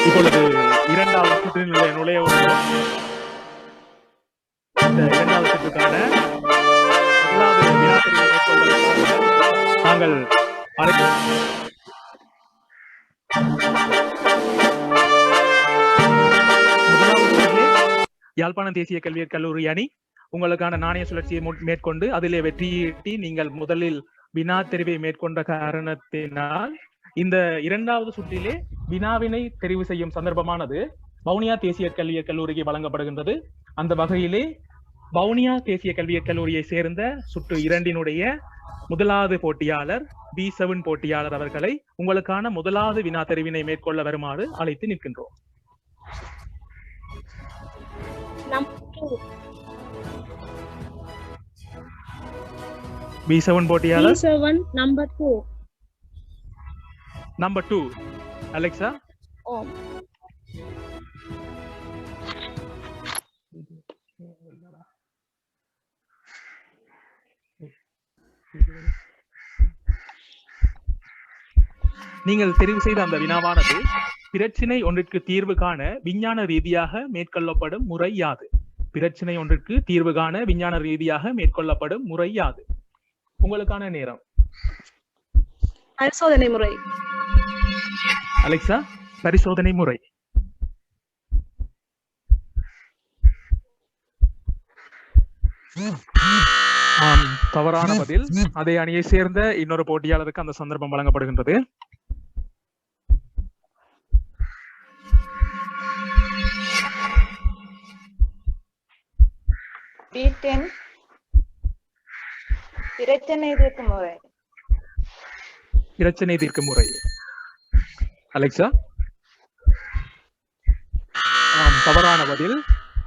இப்பொழுது இரண்டாவது சுற்றில் நுழைய உள்ளோம். இந்த இரண்டாவது சுற்றுக்கான முதலாவது வினாக்களை மேற்கொள்வதற்காக நாங்கள் யாழ்ப்பாணம் தேசிய கல்வியியற் கல்லூரி அணி உங்களுக்கான நாணய சுழற்சியை மேற்கொண்டு அதிலே வெற்றியீட்டி நீங்கள் முதலில் வினா தெரிவை மேற்கொண்ட காரணத்தினால் இந்த இரண்டாவது சுற்றிலே வினாவினை தெரிவு செய்யும் சந்தர்ப்பமானது வவுனியா தேசிய கல்வியியற் கல்லூரிக்கு வழங்கப்படுகின்றது. அந்த வகையிலே வவுனியா தேசிய கல்வியியற் கல்லூரியை சேர்ந்த சுற்று 2 முதலாவது போட்டியாளர் B7 போட்டியாளர் அவர்களை உங்களுக்கான முதலாவது வினா தெரிவினை மேற்கொள்ள வருமாறு அழைத்து நிற்கின்றோம். B7 போட்டியாளர்
number 2.
Number 2. அலெக்சா
ஓம்
நீங்கள் தெரிவு செய்த அந்த வினாவானது பிரச்சினை ஒன்றிற்கு தீர்வு காண விஞ்ஞான ரீதியாக மேற்கொள்ளப்படும் முறை யாது? பிரச்சினை ஒன்றிற்கு தீர்வு காண விஞ்ஞான ரீதியாக மேற்கொள்ளப்படும் முறை யாது? உங்களுக்கான நேரம்.
பரிசோதனை முறை.
அலெக்சா, பரிசோதனை முறை. தவறான பதில். அதே அணியை சேர்ந்த இன்னொரு போட்டியாளருக்கு அந்த சந்தர்ப்பம் வழங்கப்படுகின்றது.
பிரச்சனை தீர்க்கும் முறை.
பிரச்சனை தீர்க்கும் முறை. அலெக்சா, தவறான பதில்.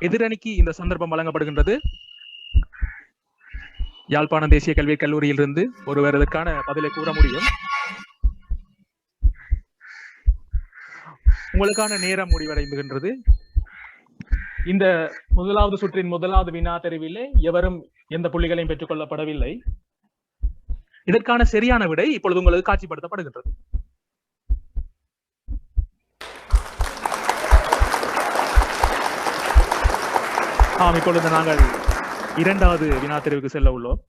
எதிரணிக்கு இந்த சந்தர்ப்பம் வழங்கப்படுகின்றது. யாழ்ப்பாணம் தேசிய கல்விக் கல்லூரியிலிருந்து ஒருவர் இதற்கான பதிலை கூற முடியும். உங்களுக்கான நேரம் முடிவடைந்துகின்றது. இந்த முதலாவது சுற்றின் முதலாவது வினா தெரிவிலே எவரும் எந்த புள்ளிகளையும் பெற்றுக் கொள்ளப்படவில்லை. இதற்கான சரியான விடை இப்பொழுது உங்களுக்கு காட்சிப்படுத்தப்படுகின்றது. இப்பொழுது நாங்கள் இரண்டாவது வினா தெரிவுக்கு செல்ல உள்ளோம்.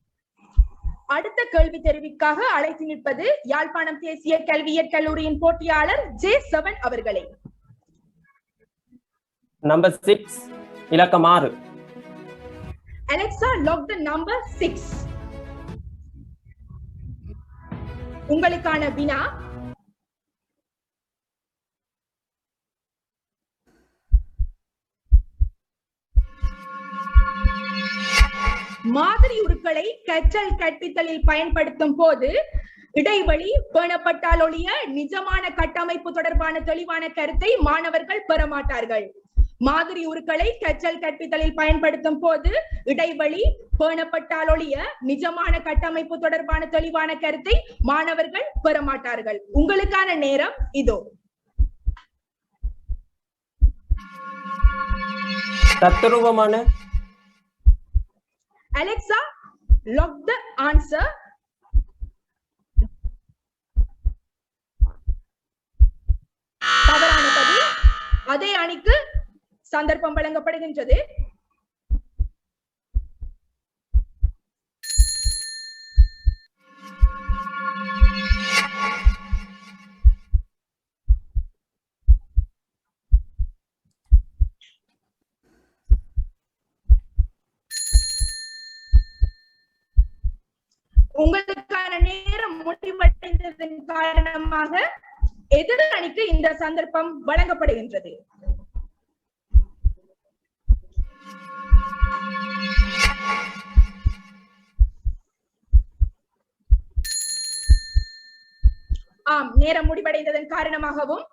அடுத்த கேள்வி தெரிவிக்காக அழைத்து நிற்பது யாழ்ப்பாணம் தேசிய கல்வியியற் கல்லூரியின் போட்டியாளர் J7 அவர்களை.
நம்பர் 6 இலக்கம் 6.
Alexa, log the number 6. உங்களுக்கான வினா மாதிரி உருக்களை கற்றல் கற்பித்தலில் பயன்படுத்தும் போது இடைவெளி பேணப்பட்டால் ஒழிய நிஜமான கட்டமைப்பு தொடர்பான தெளிவான கருத்தை மாணவர்கள் பெற மாட்டார்கள். மாதிரி உருக்களை கற்றல் கற்பித்தலில் பயன்படுத்தும் போது இடைவெளி பேணப்பட்டால் ஒழிய நிஜமான கட்டமைப்பு தொடர்பான தெளிவான கருத்தை மாணவர்கள் பெற மாட்டார்கள். உங்களுக்கான நேரம் இதோ.
தத்துரூபமான.
Alexa, log the answer. தவறான பதில். அதே அணிக்கு சந்தர்ப்பம் வழங்கப்படுகின்றது. உங்களுக்கான நேரம் முடிவடைந்ததன் காரணமாக எதிர் அணிக்கு இந்த சந்தர்ப்பம் வழங்கப்படுகின்றது. நேரம் முடிவடைந்ததன் காரணமாகவும்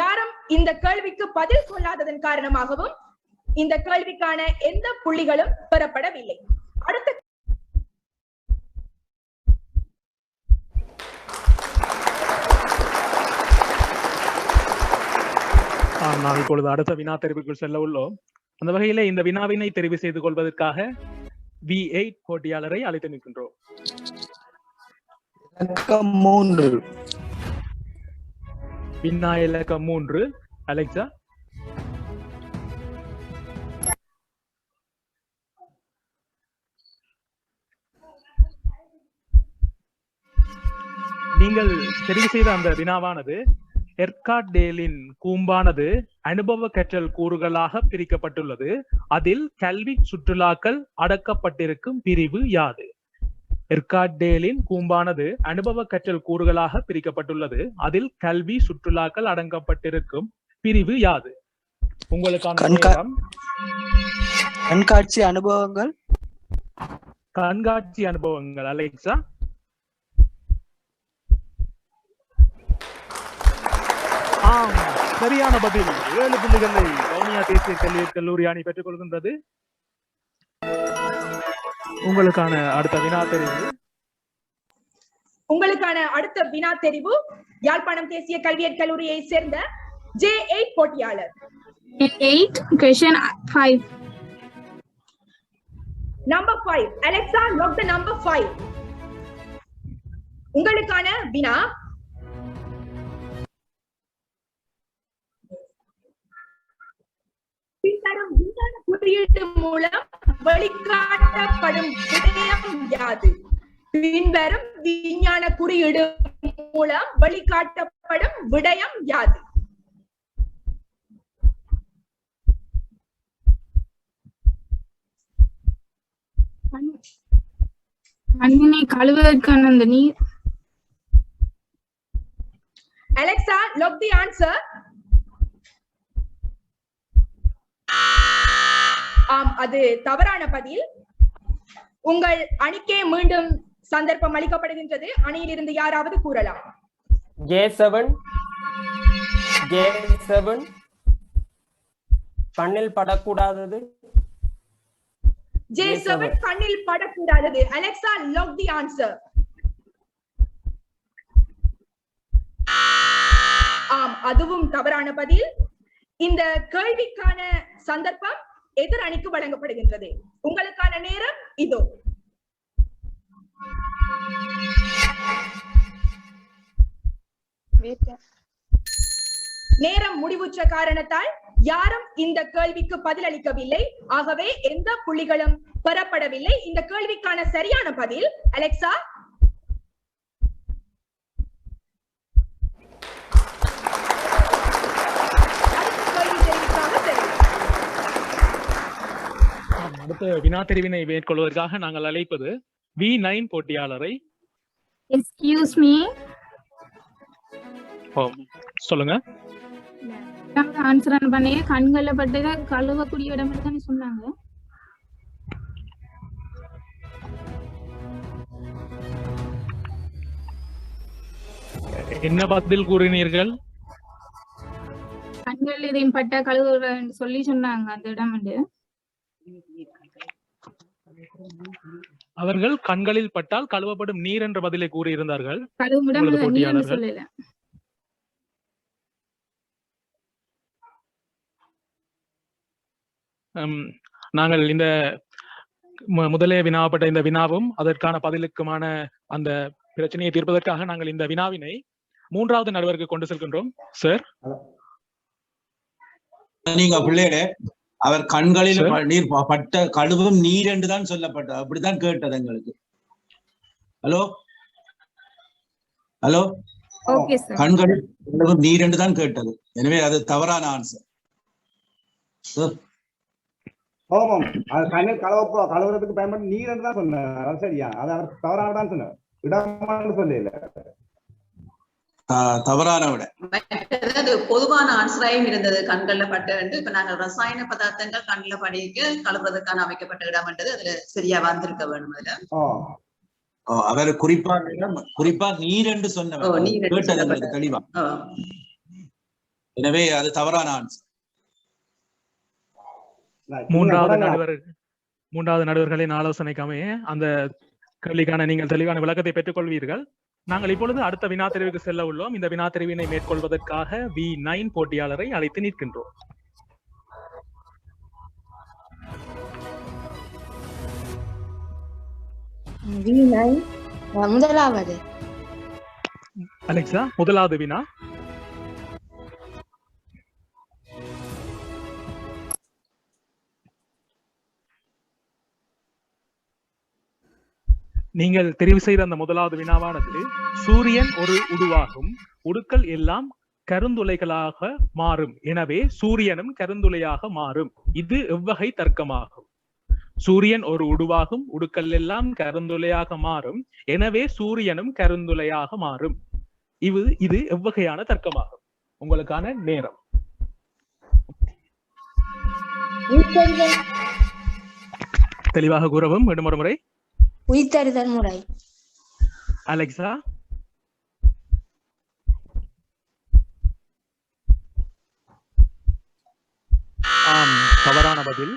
யாரும் இந்த கேள்விக்கு பதில் சொல்லாததன் காரணமாகவும் இந்த கேள்விக்கான எந்த புள்ளிகளும் பெறப்படவில்லை. அடுத்த
நாம் இப்பொழுது அடுத்த வினா தெரிவுக்குள் செல்ல உள்ளோம். அந்த வகையில இந்த வினாவினை தெரிவு செய்து கொள்வதற்காக V8 போட்டியாளரை அழைத்து நிற்கின்றோம்.
இலக்கம் 3.
வினா இலக்கம் 3. அலெக்சா. நீங்கள் தெரிவு செய்த அந்த வினாவானது எர்கார்டேலின் கூம்பானது அனுபவ கற்றல் கூறுகளாக பிரிக்கப்பட்டுள்ளது. அதில் கல்வி சுற்றுலாக்கள் அடக்கப்பட்டிருக்கும் பிரிவு யாது? எர்கார்டேலின் கூம்பானது அனுபவ கற்றல் கூறுகளாக பிரிக்கப்பட்டுள்ளது. அதில் கல்வி சுற்றுலாக்கள் அடங்கப்பட்டிருக்கும் பிரிவு யாது? உங்களுக்கான நேரம்.
கண்காட்சி அனுபவங்கள்.
கண்காட்சி அனுபவங்கள். அலெக்சா. சரியான பதில். 7 புள்ளிகளை வவுனியா தேசிய கல்வியியற் கல்லூரி அணி பெற்றுக் கொள்கின்றது. உங்களுக்கான அடுத்த வினா தெரிவு.
உங்களுக்கான அடுத்த வினா தெரிவு யாழ்ப்பாணம் தேசிய கல்வியற் கல்லூரியை சேர்ந்த J8 போட்டியாளர்.
8 question 5.
Number 5. Alexa, lock the number 5. உங்களுக்கான வினா பின்வரும் விஞ்ஞான குறியீட்டு மூலம் வெளிக்காட்டப்படும் விடயம் யாது? பின்வரும் விஞ்ஞான குறியீடு மூலம் வெளிக்காட்டப்படும் விடயம் யாது?
கண்ணினை கழுவுவதற்கான அந்த நீர்.
Alexa, lock the answer. ஆம், அது தவறான பதில். உங்கள் அணிக்கே மீண்டும் சந்தர்ப்பம் அளிக்கப்படுகின்றது. அணியிலிருந்து யாராவது கூறலாம்.
J7 கண்ணில் படக்கூடாதது.
J7 கண்ணில் படக்கூடாதது. Alexa, lock the answer. ஆம், அதுவும் தவறான பதில். இந்த கேள்விக்கான சந்தர்ப்பம் எதிர் அணிக்கு வழங்கப்படுகின்றது. உங்களுக்கான நேரம் இதோ. நேரம் முடிவுற்ற காரணத்தால் யாரும் இந்த கேள்விக்கு பதிலளிக்கவில்லை. ஆகவே எந்த புள்ளிகளும் பெறப்படவில்லை. இந்த கேள்விக்கான சரியான பதில் அலெக்சா.
அடுத்த வினா தெரிவினை மேற்கொள்வதற்காக நாங்கள் அழைப்பது V9 போட்டியாளரை.
எக்ஸ்கியூஸ் மீ,
சொல்லுங்க.
ஆன்சர் பண்ணி கண்கள்ல பட்டத கழுவக்கூடிய இடம் தானே சொன்னாங்க.
என்ன பதில் கூறினீர்கள்?
கண்கள் இதையும் பட்ட கழுவுற சொல்லி சொன்னாங்க அந்த இடம்.
அவர்கள் கண்களில் பட்டால் கழுவப்படும் நீர் என்ற பதிலை கூறியிருந்தார்கள். நாங்கள் இந்த முதலே வினாப்பட்ட இந்த வினாவும் அதற்கான பதிலுக்குமான அந்த பிரச்சனையை தீர்ப்பதற்காக நாங்கள் இந்த வினாவினை மூன்றாவது நடுவருக்கு கொண்டு செல்கின்றோம். சார்,
நீங்க பிள்ளைகளே, அவர் கண்களில் நீர் பட்ட கழுவும் நீர் என்று தான் சொல்லப்பட்டது. அப்படித்தான் கேட்டது எங்களுக்கு. ஹலோ ஹலோ, கண்களில் கழுவும் நீர் என்று தான் கேட்டது. எனவே அது தவறான ஆன்சர்.
கண்ணில் கழுவுறதுக்கு பயன்படும் நீர் என்று தான் சொன்னார். சரியா? அது அவர் தவறான தான் சொன்னார். இடமான்னு சொல்லல,
தவறான விட.
பொதுவான ஆன்சராயும் இருந்தது கண்கள்ல பட்டு. இப்ப நாங்கள் ரசாயன பதார்த்தங்கள் கண்ணில் படிக்க கழுவுறதுக்கான அமைக்கப்பட்ட இடம் என்றது அதுல சரியா வந்திருக்க வேண்டும். அதுல
அவர் குறிப்பா நீர் என்று சொன்னவர் தெளிவா. எனவே அது தவறான ஆன்சர்.
மூன்றாவது நடுவர்களின் ஆலோசனைக்கு அமைய அந்த கேள்விக்கான நீங்கள் தெளிவான விளக்கத்தை பெற்றுக் கொள்வீர்கள். நாங்கள் இப்பொழுது அடுத்த வினா தெரிவுக்கு செல்ல உள்ளோம். இந்த வினா தெரிவினை மேற்கொள்வதற்காக V9 போட்டியாளரை அழைத்து நிற்கின்றோம்.
முதலாவது
அலெக்சா, முதலாவது வினா. நீங்கள் தெரிவு செய்த அந்த முதலாவது வினாவானது, சூரியன் ஒரு உருவாகும், உடுக்கள் எல்லாம் கருந்துளைகளாக மாறும், எனவே சூரியனும் கருந்துளையாக மாறும். இது எவ்வகை தர்க்கமாகும்? சூரியன் ஒரு உருவாகும், உடுக்கள் எல்லாம் கருந்துளையாக மாறும், எனவே சூரியனும் கருந்துளையாக மாறும். இது எவ்வகையான தர்க்கமாகும்? உங்களுக்கான நேரம். தெளிவாக கூறவும். மீண்டும் ஒரு முறை.
உயிர்த்தறிதல் முறை.
அலெக்சா, தவறான பதில்.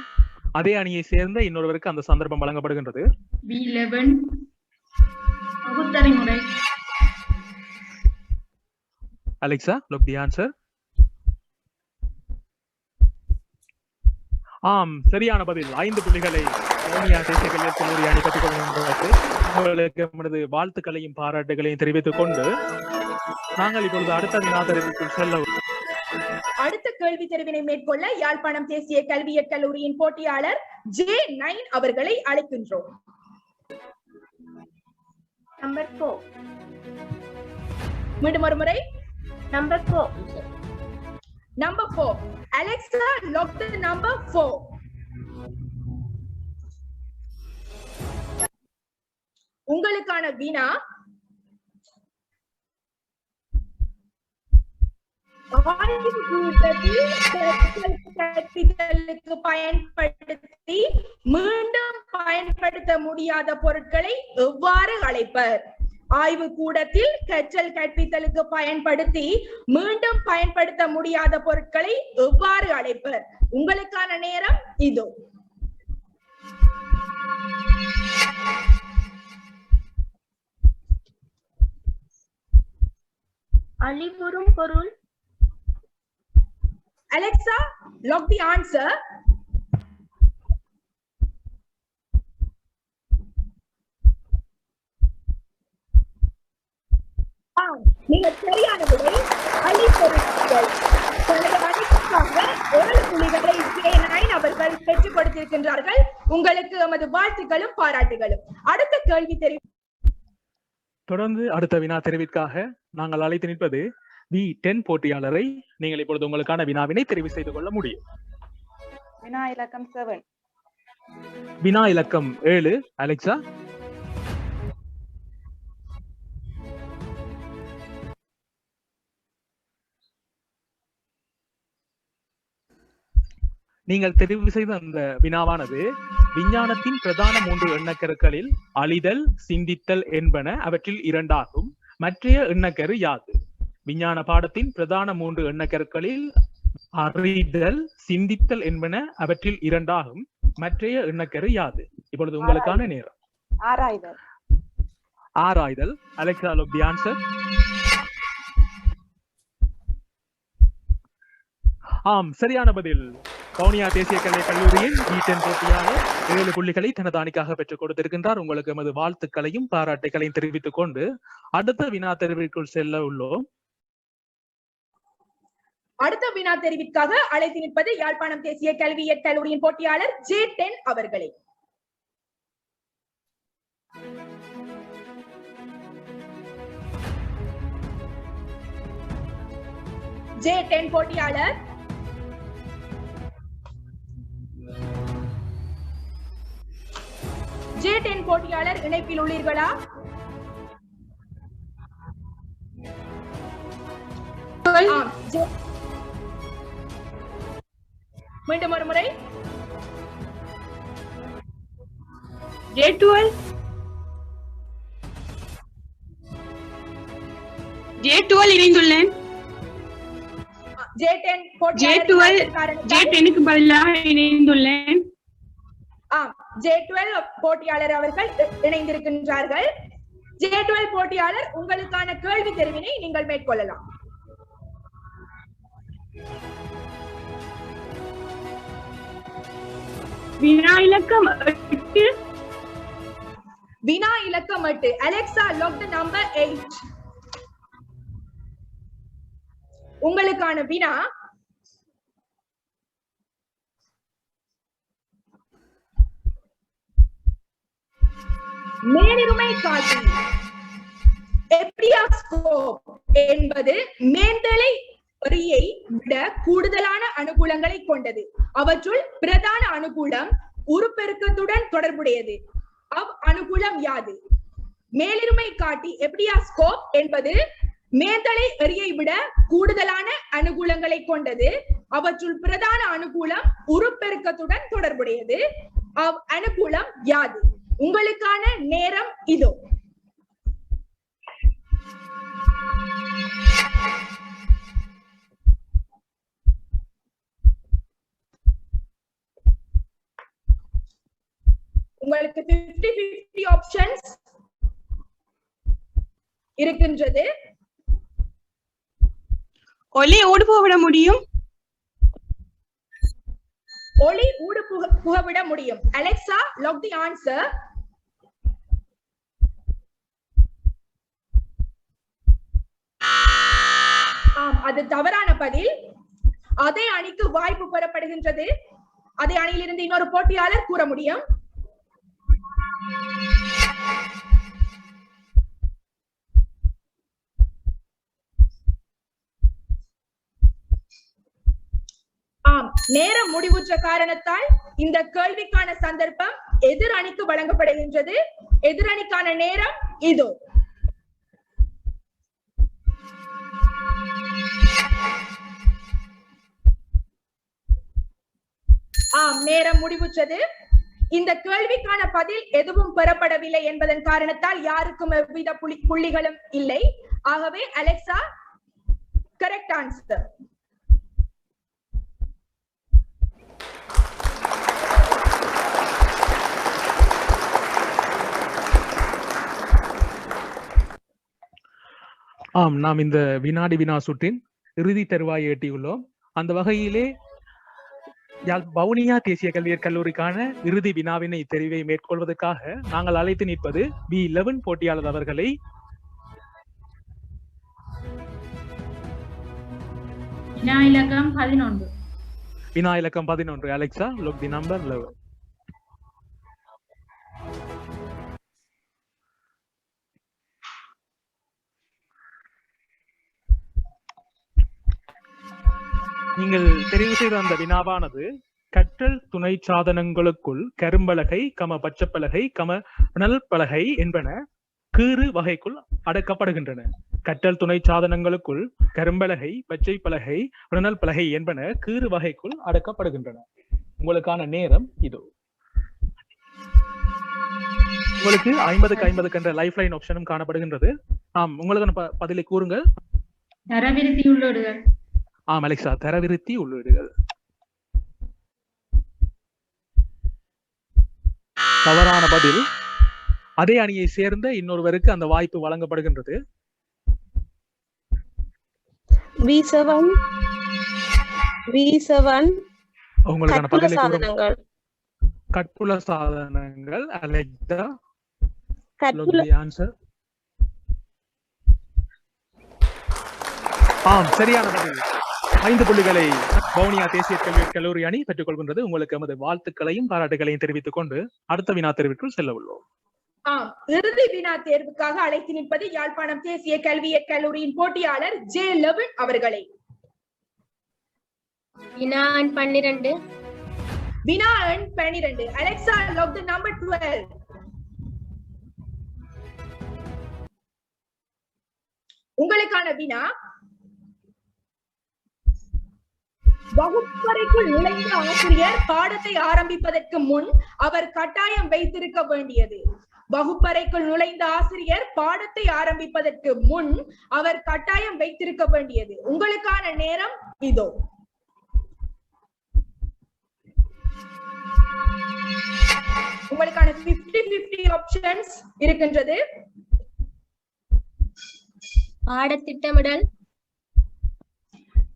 அதே அணியை சேர்ந்த இன்னொருவருக்கு அந்த சந்தர்ப்பம் வழங்கப்படுகின்றது.
B11 பகுத்தறிமுறை.
Alexa, look the answer. ஆம், சரியான பதில். 5 புள்ளிகளை வவுனியா தேசிய கல்வியற் கல்லூரி அணி பெற்றுக் கொள்கின்றது. உங்களுக்கு நமது வாழ்த்துக்களையும் பாராட்டுகளையும் தெரிவித்துக் கொண்டு நாங்கள் இப்பொழுது அடுத்த வினாதரவிற்குள் செல்ல.
அடுத்த கேள்வி தெரிவினை மேற்கொள்ள யாழ்ப்பாணம் தேசிய கல்வியற் கல்லூரியின் போட்டியாளர் J9 அவர்களை அழைக்கின்றோம்.
நம்பர் 4.
மீண்டும் ஒரு முறை.
Number 4.
Number 4. Alexa, lock the number 4. உங்களுக்கான வினா கற்பித்தலுக்கு பயன்படுத்தி மீண்டும் பயன்படுத்த முடியாத பொருட்களை எவ்வாறு அழைப்பர்? ஆய்வு கூடத்தில் கற்றல் கற்பித்தலுக்கு பயன்படுத்தி மீண்டும் பயன்படுத்த முடியாத பொருட்களை எவ்வாறு அழைப்பர்? உங்களுக்கான நேரம் இதோ.
அழிவுறும் பொருள்.
Alexa, lock the answer. நீங்க சரியான விடை அழிப்பொருட்கள். தனது அணிக்காக 7 புள்ளிகளை J9 அவர்கள் பெற்றுக் கொடுத்திருக்கின்றார்கள். உங்களுக்கு எமது வாழ்த்துக்களும் பாராட்டுகளும். அடுத்த கேள்வி தெரிவி.
தொடர்ந்து அடுத்த வினா தெரிவிற்காக நாங்கள் அழைத்து நிற்பது V10 போட்டியாளரை. நீங்கள் இப்பொழுது உங்களுக்கான வினாவினை தெரிவு செய்து கொள்ள முடியும்.
வினா இலக்கம் 7.
வினா இலக்கம் 7. அலெக்சா. நீங்கள் தெரிவு செய்த அந்த வினாவானது விஞ்ஞானத்தின் பிரதான 3 எண்ணக்கருக்களில் அழிதல், சிந்தித்தல் என்பன அவற்றில் 2 ஆகும். மற்றைய எண்ணக்கரு யாது? விஞ்ஞான பாடத்தின் பிரதான 3 எண்ணக்கருக்களில் அறிதல், சிந்தித்தல் என்பன அவற்றில் 2 ஆகும். மற்றைய எண்ணக்கரு யாது? இப்பொழுது உங்களுக்கான நேரம்.
ஆராய்தல்.
ஆராய்தல். Alexa, look the answer. ஆம், சரியான பதில். வவுனியா தேசிய கல்வியற் கல்லூரியின் V10 போட்டியாளர் 7 புள்ளிகளை தனது அணிக்காக பெற்றுக் கொடுத்திருக்கின்றார். உங்களுக்கு எமது வாழ்த்துக்களையும் பாராட்டுகளையும் தெரிவித்துக் கொண்டு அடுத்த வினா தெரிவிற்குள் செல்ல உள்ளோம்.
அடுத்த வினா தெரிவிற்காக அழைத்து நிற்பது யாழ்ப்பாணம் தேசிய கல்வியற் கல்லூரியின் போட்டியாளர் J10 அவர்களை. J10 போட்டியாளர். J10 போட்டியாளர் இணைப்பில் உள்ளீர்களா? மீண்டும் ஒரு முறை.
J12. இணைந்துள்ளேன்.
J10
J10க்கு பதிலாக இணைந்துள்ளேன்.
J12 போட்டியாளர் அவர்கள் இணைந்திருக்கின்றார்கள். J12 போட்டியாளர், உங்களுக்கான கேள்வி தெரிவினை நீங்கள் மேற்கொள்ளலாம்.
வினா இலக்கம் 8.
வினா இலக்கம் 8. Alexa, lock the number 8. உங்களுக்கான வினா மேலிருமை காட்டி எப்டியாஸ்கோப் என்பது மேந்தலை பொறியை விட கூடுதலான அனுகூலங்களை கொண்டது. அவற்றுள் பிரதான அனுகூலம் உருப்பெருக்கத்துடன் தொடர்புடையது. அவ் அனுகூலம் யாது? மேலிருமை காட்டி எப்டியாஸ்கோப் என்பது மேந்தலை எறியை விட கூடுதலான அனுகூலங்களை கொண்டது. அவற்றுள் பிரதான அனுகூலம் உருப்பெருக்கத்துடன் தொடர்புடையது. அவ் அனுகூலம் யாது? உங்களுக்கான நேரம் இதோ. உங்களுக்கு 50-50 ஆப்ஷன்ஸ் இருக்கின்றது.
ஒலி ஊடு போவிட முடியும்.
ஒளி ஊடு புகவிட முடியும். Alexa, lock the answer. ஆம், அது தவறான பதில். அதே அணிக்கு வாய்ப்பு பெறப்படுகின்றது. அதே அணியிலிருந்து இன்னொரு போட்டியாளர் கூற முடியும். ஆம், நேரம் முடிவுற்ற காரணத்தால் இந்த கேள்விக்கான சந்தர்ப்பம் எதிர் அணிக்கு வழங்கப்படுகின்றது. எதிரணிக்கான நேரம் இதோ. ஆம், நேரம் முடிவுற்றது. இந்த கேள்விக்கான பதில் எதுவும் பெறப்படவில்லை என்பதன் காரணத்தால் யாருக்கும் எவ்வித புள்ளிகளும் இல்லை. ஆகவே அலெக்சா, கரெக்ட் ஆன்சர்.
ஆம், நாம் இந்த வினாடி வினா சுற்றின் இறுதி தருவாயை எட்டியுள்ளோம். அந்த வகையிலே வவுனியா தேசிய கல்வியற் கல்லூரிக்கான இறுதி வினாவினை தெரிவை மேற்கொள்வதற்காக நாங்கள் அழைத்து நிற்பது B11 போட்டியாளர் அவர்களை.
வினா இலக்கம் 11.
வினா இலக்கம் 11. Alexa, look the number 11. நீங்கள் தெரிவு செய்த அந்த வினாவானது கற்றல் துணை சாதனங்களுக்குள் கரும்பலகை, பச்சைப்பலகை, மணல் பலகை என்பன கீறு வகைக்குள் அடக்கப்படுகின்றன. கற்றல் துணை சாதனங்களுக்குள் கரும்பலகை, பச்சை பலகை, மணல் பலகை என்பன கீறு வகைக்குள் அடக்கப்படுகின்றன. உங்களுக்கான நேரம் இதோ. உங்களுக்கு 50க்கு 50 என்ற லைஃப் லைன் ஆப்ஷனும் காணப்படுகின்றது. ஆம், உங்களுக்கான பதிலை கூறுங்கள்.
தரவிருத்தி உள்ளோடுகள்.
ஆம் அலெக்சா, தரவிருத்தி உள்ளீடுகள். தவறான பதில். அதே அணியை சேர்ந்த இன்னொருவருக்கு அந்த வாய்ப்பு வழங்கப்படுகின்றது. உங்களுக்கான பதிலை கற்புல சாதனங்கள். Alexa, answer. ஆம், சரியான பதில். 5 புள்ளிகளை வவுனியா தேசிய கல்வியற் கல்லூரி அணி பெற்றுக் கொள்கின்றது. உங்களுக்கு எமது வாழ்த்துக்களையும் பாராட்டுகளையும் தெரிவித்துக் கொண்டு அடுத்த வினா தேர்விற்குள் செல்ல உள்ளோம்.
ஆம், இறுதி வினா தேர்வுக்காக அழைத்து நிற்பது யாழ்ப்பாணம் தேசிய கல்வியற் கல்லூரியின் போட்டியாளர் J11 அவர்களை.
வினா எண் 12.
வினா எண் 12. Alexa, lock the number 12. உங்களுக்கான வினா, வகுப்பறைக்குள் நுழைந்த ஆசிரியர் பாடத்தை ஆரம்பிப்பதற்கு முன் அவர் கட்டாயம் வைத்திருக்க வேண்டியது. வகுப்பறைக்குள் நுழைந்த ஆசிரியர் பாடத்தை ஆரம்பிப்பதற்கு முன் அவர் கட்டாயம் வைத்திருக்க வேண்டியது. உங்களுக்கான நேரம் இதோ. உங்களுக்கான 50-50 ஆப்ஷன்ஸ் இருக்கின்றது.
பாடத்திட்டமிடல்.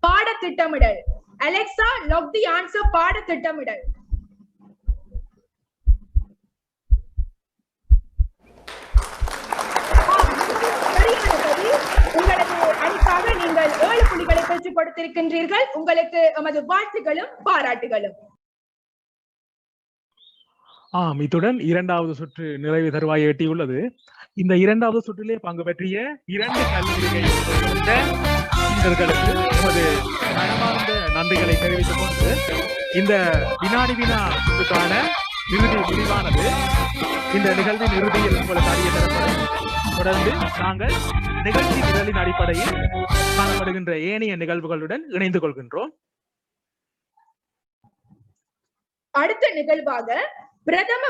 பாடத்திட்டமிடல். Alexa, lock the answer. பாடத்திட்டமிடல். உங்களது அணிக்காக நீங்கள் 7 புள்ளிகளை பெற்றுக் கொடுத்திருக்கின்றீர்கள். உங்களுக்கு எமது வாழ்த்துகளும் பாராட்டுகளும்.
ஆம், இத்துடன் 2வது சுற்று நிறைவு தருவாயை எட்டியுள்ளது. இந்த 2வது சுற்றிலே பங்கு பெற்றிய 2 கல்லூரிகளுக்கு நமது மனமார்ந்த நன்றிகளை தெரிவித்துக் கொண்டு இந்த வினாடி வினா சுற்றுக்கான இறுதி முடிவானது இந்த நிகழ்வின் இறுதியில் உங்களுக்கு அறிய தரப்படும். தொடர்ந்து நாங்கள் நிகழ்ச்சி நிரலின் அடிப்படையில் காணப்படுகின்ற ஏனைய நிகழ்வுகளுடன் இணைந்து கொள்கின்றோம்.
அடுத்த நிகழ்வாக பிரதம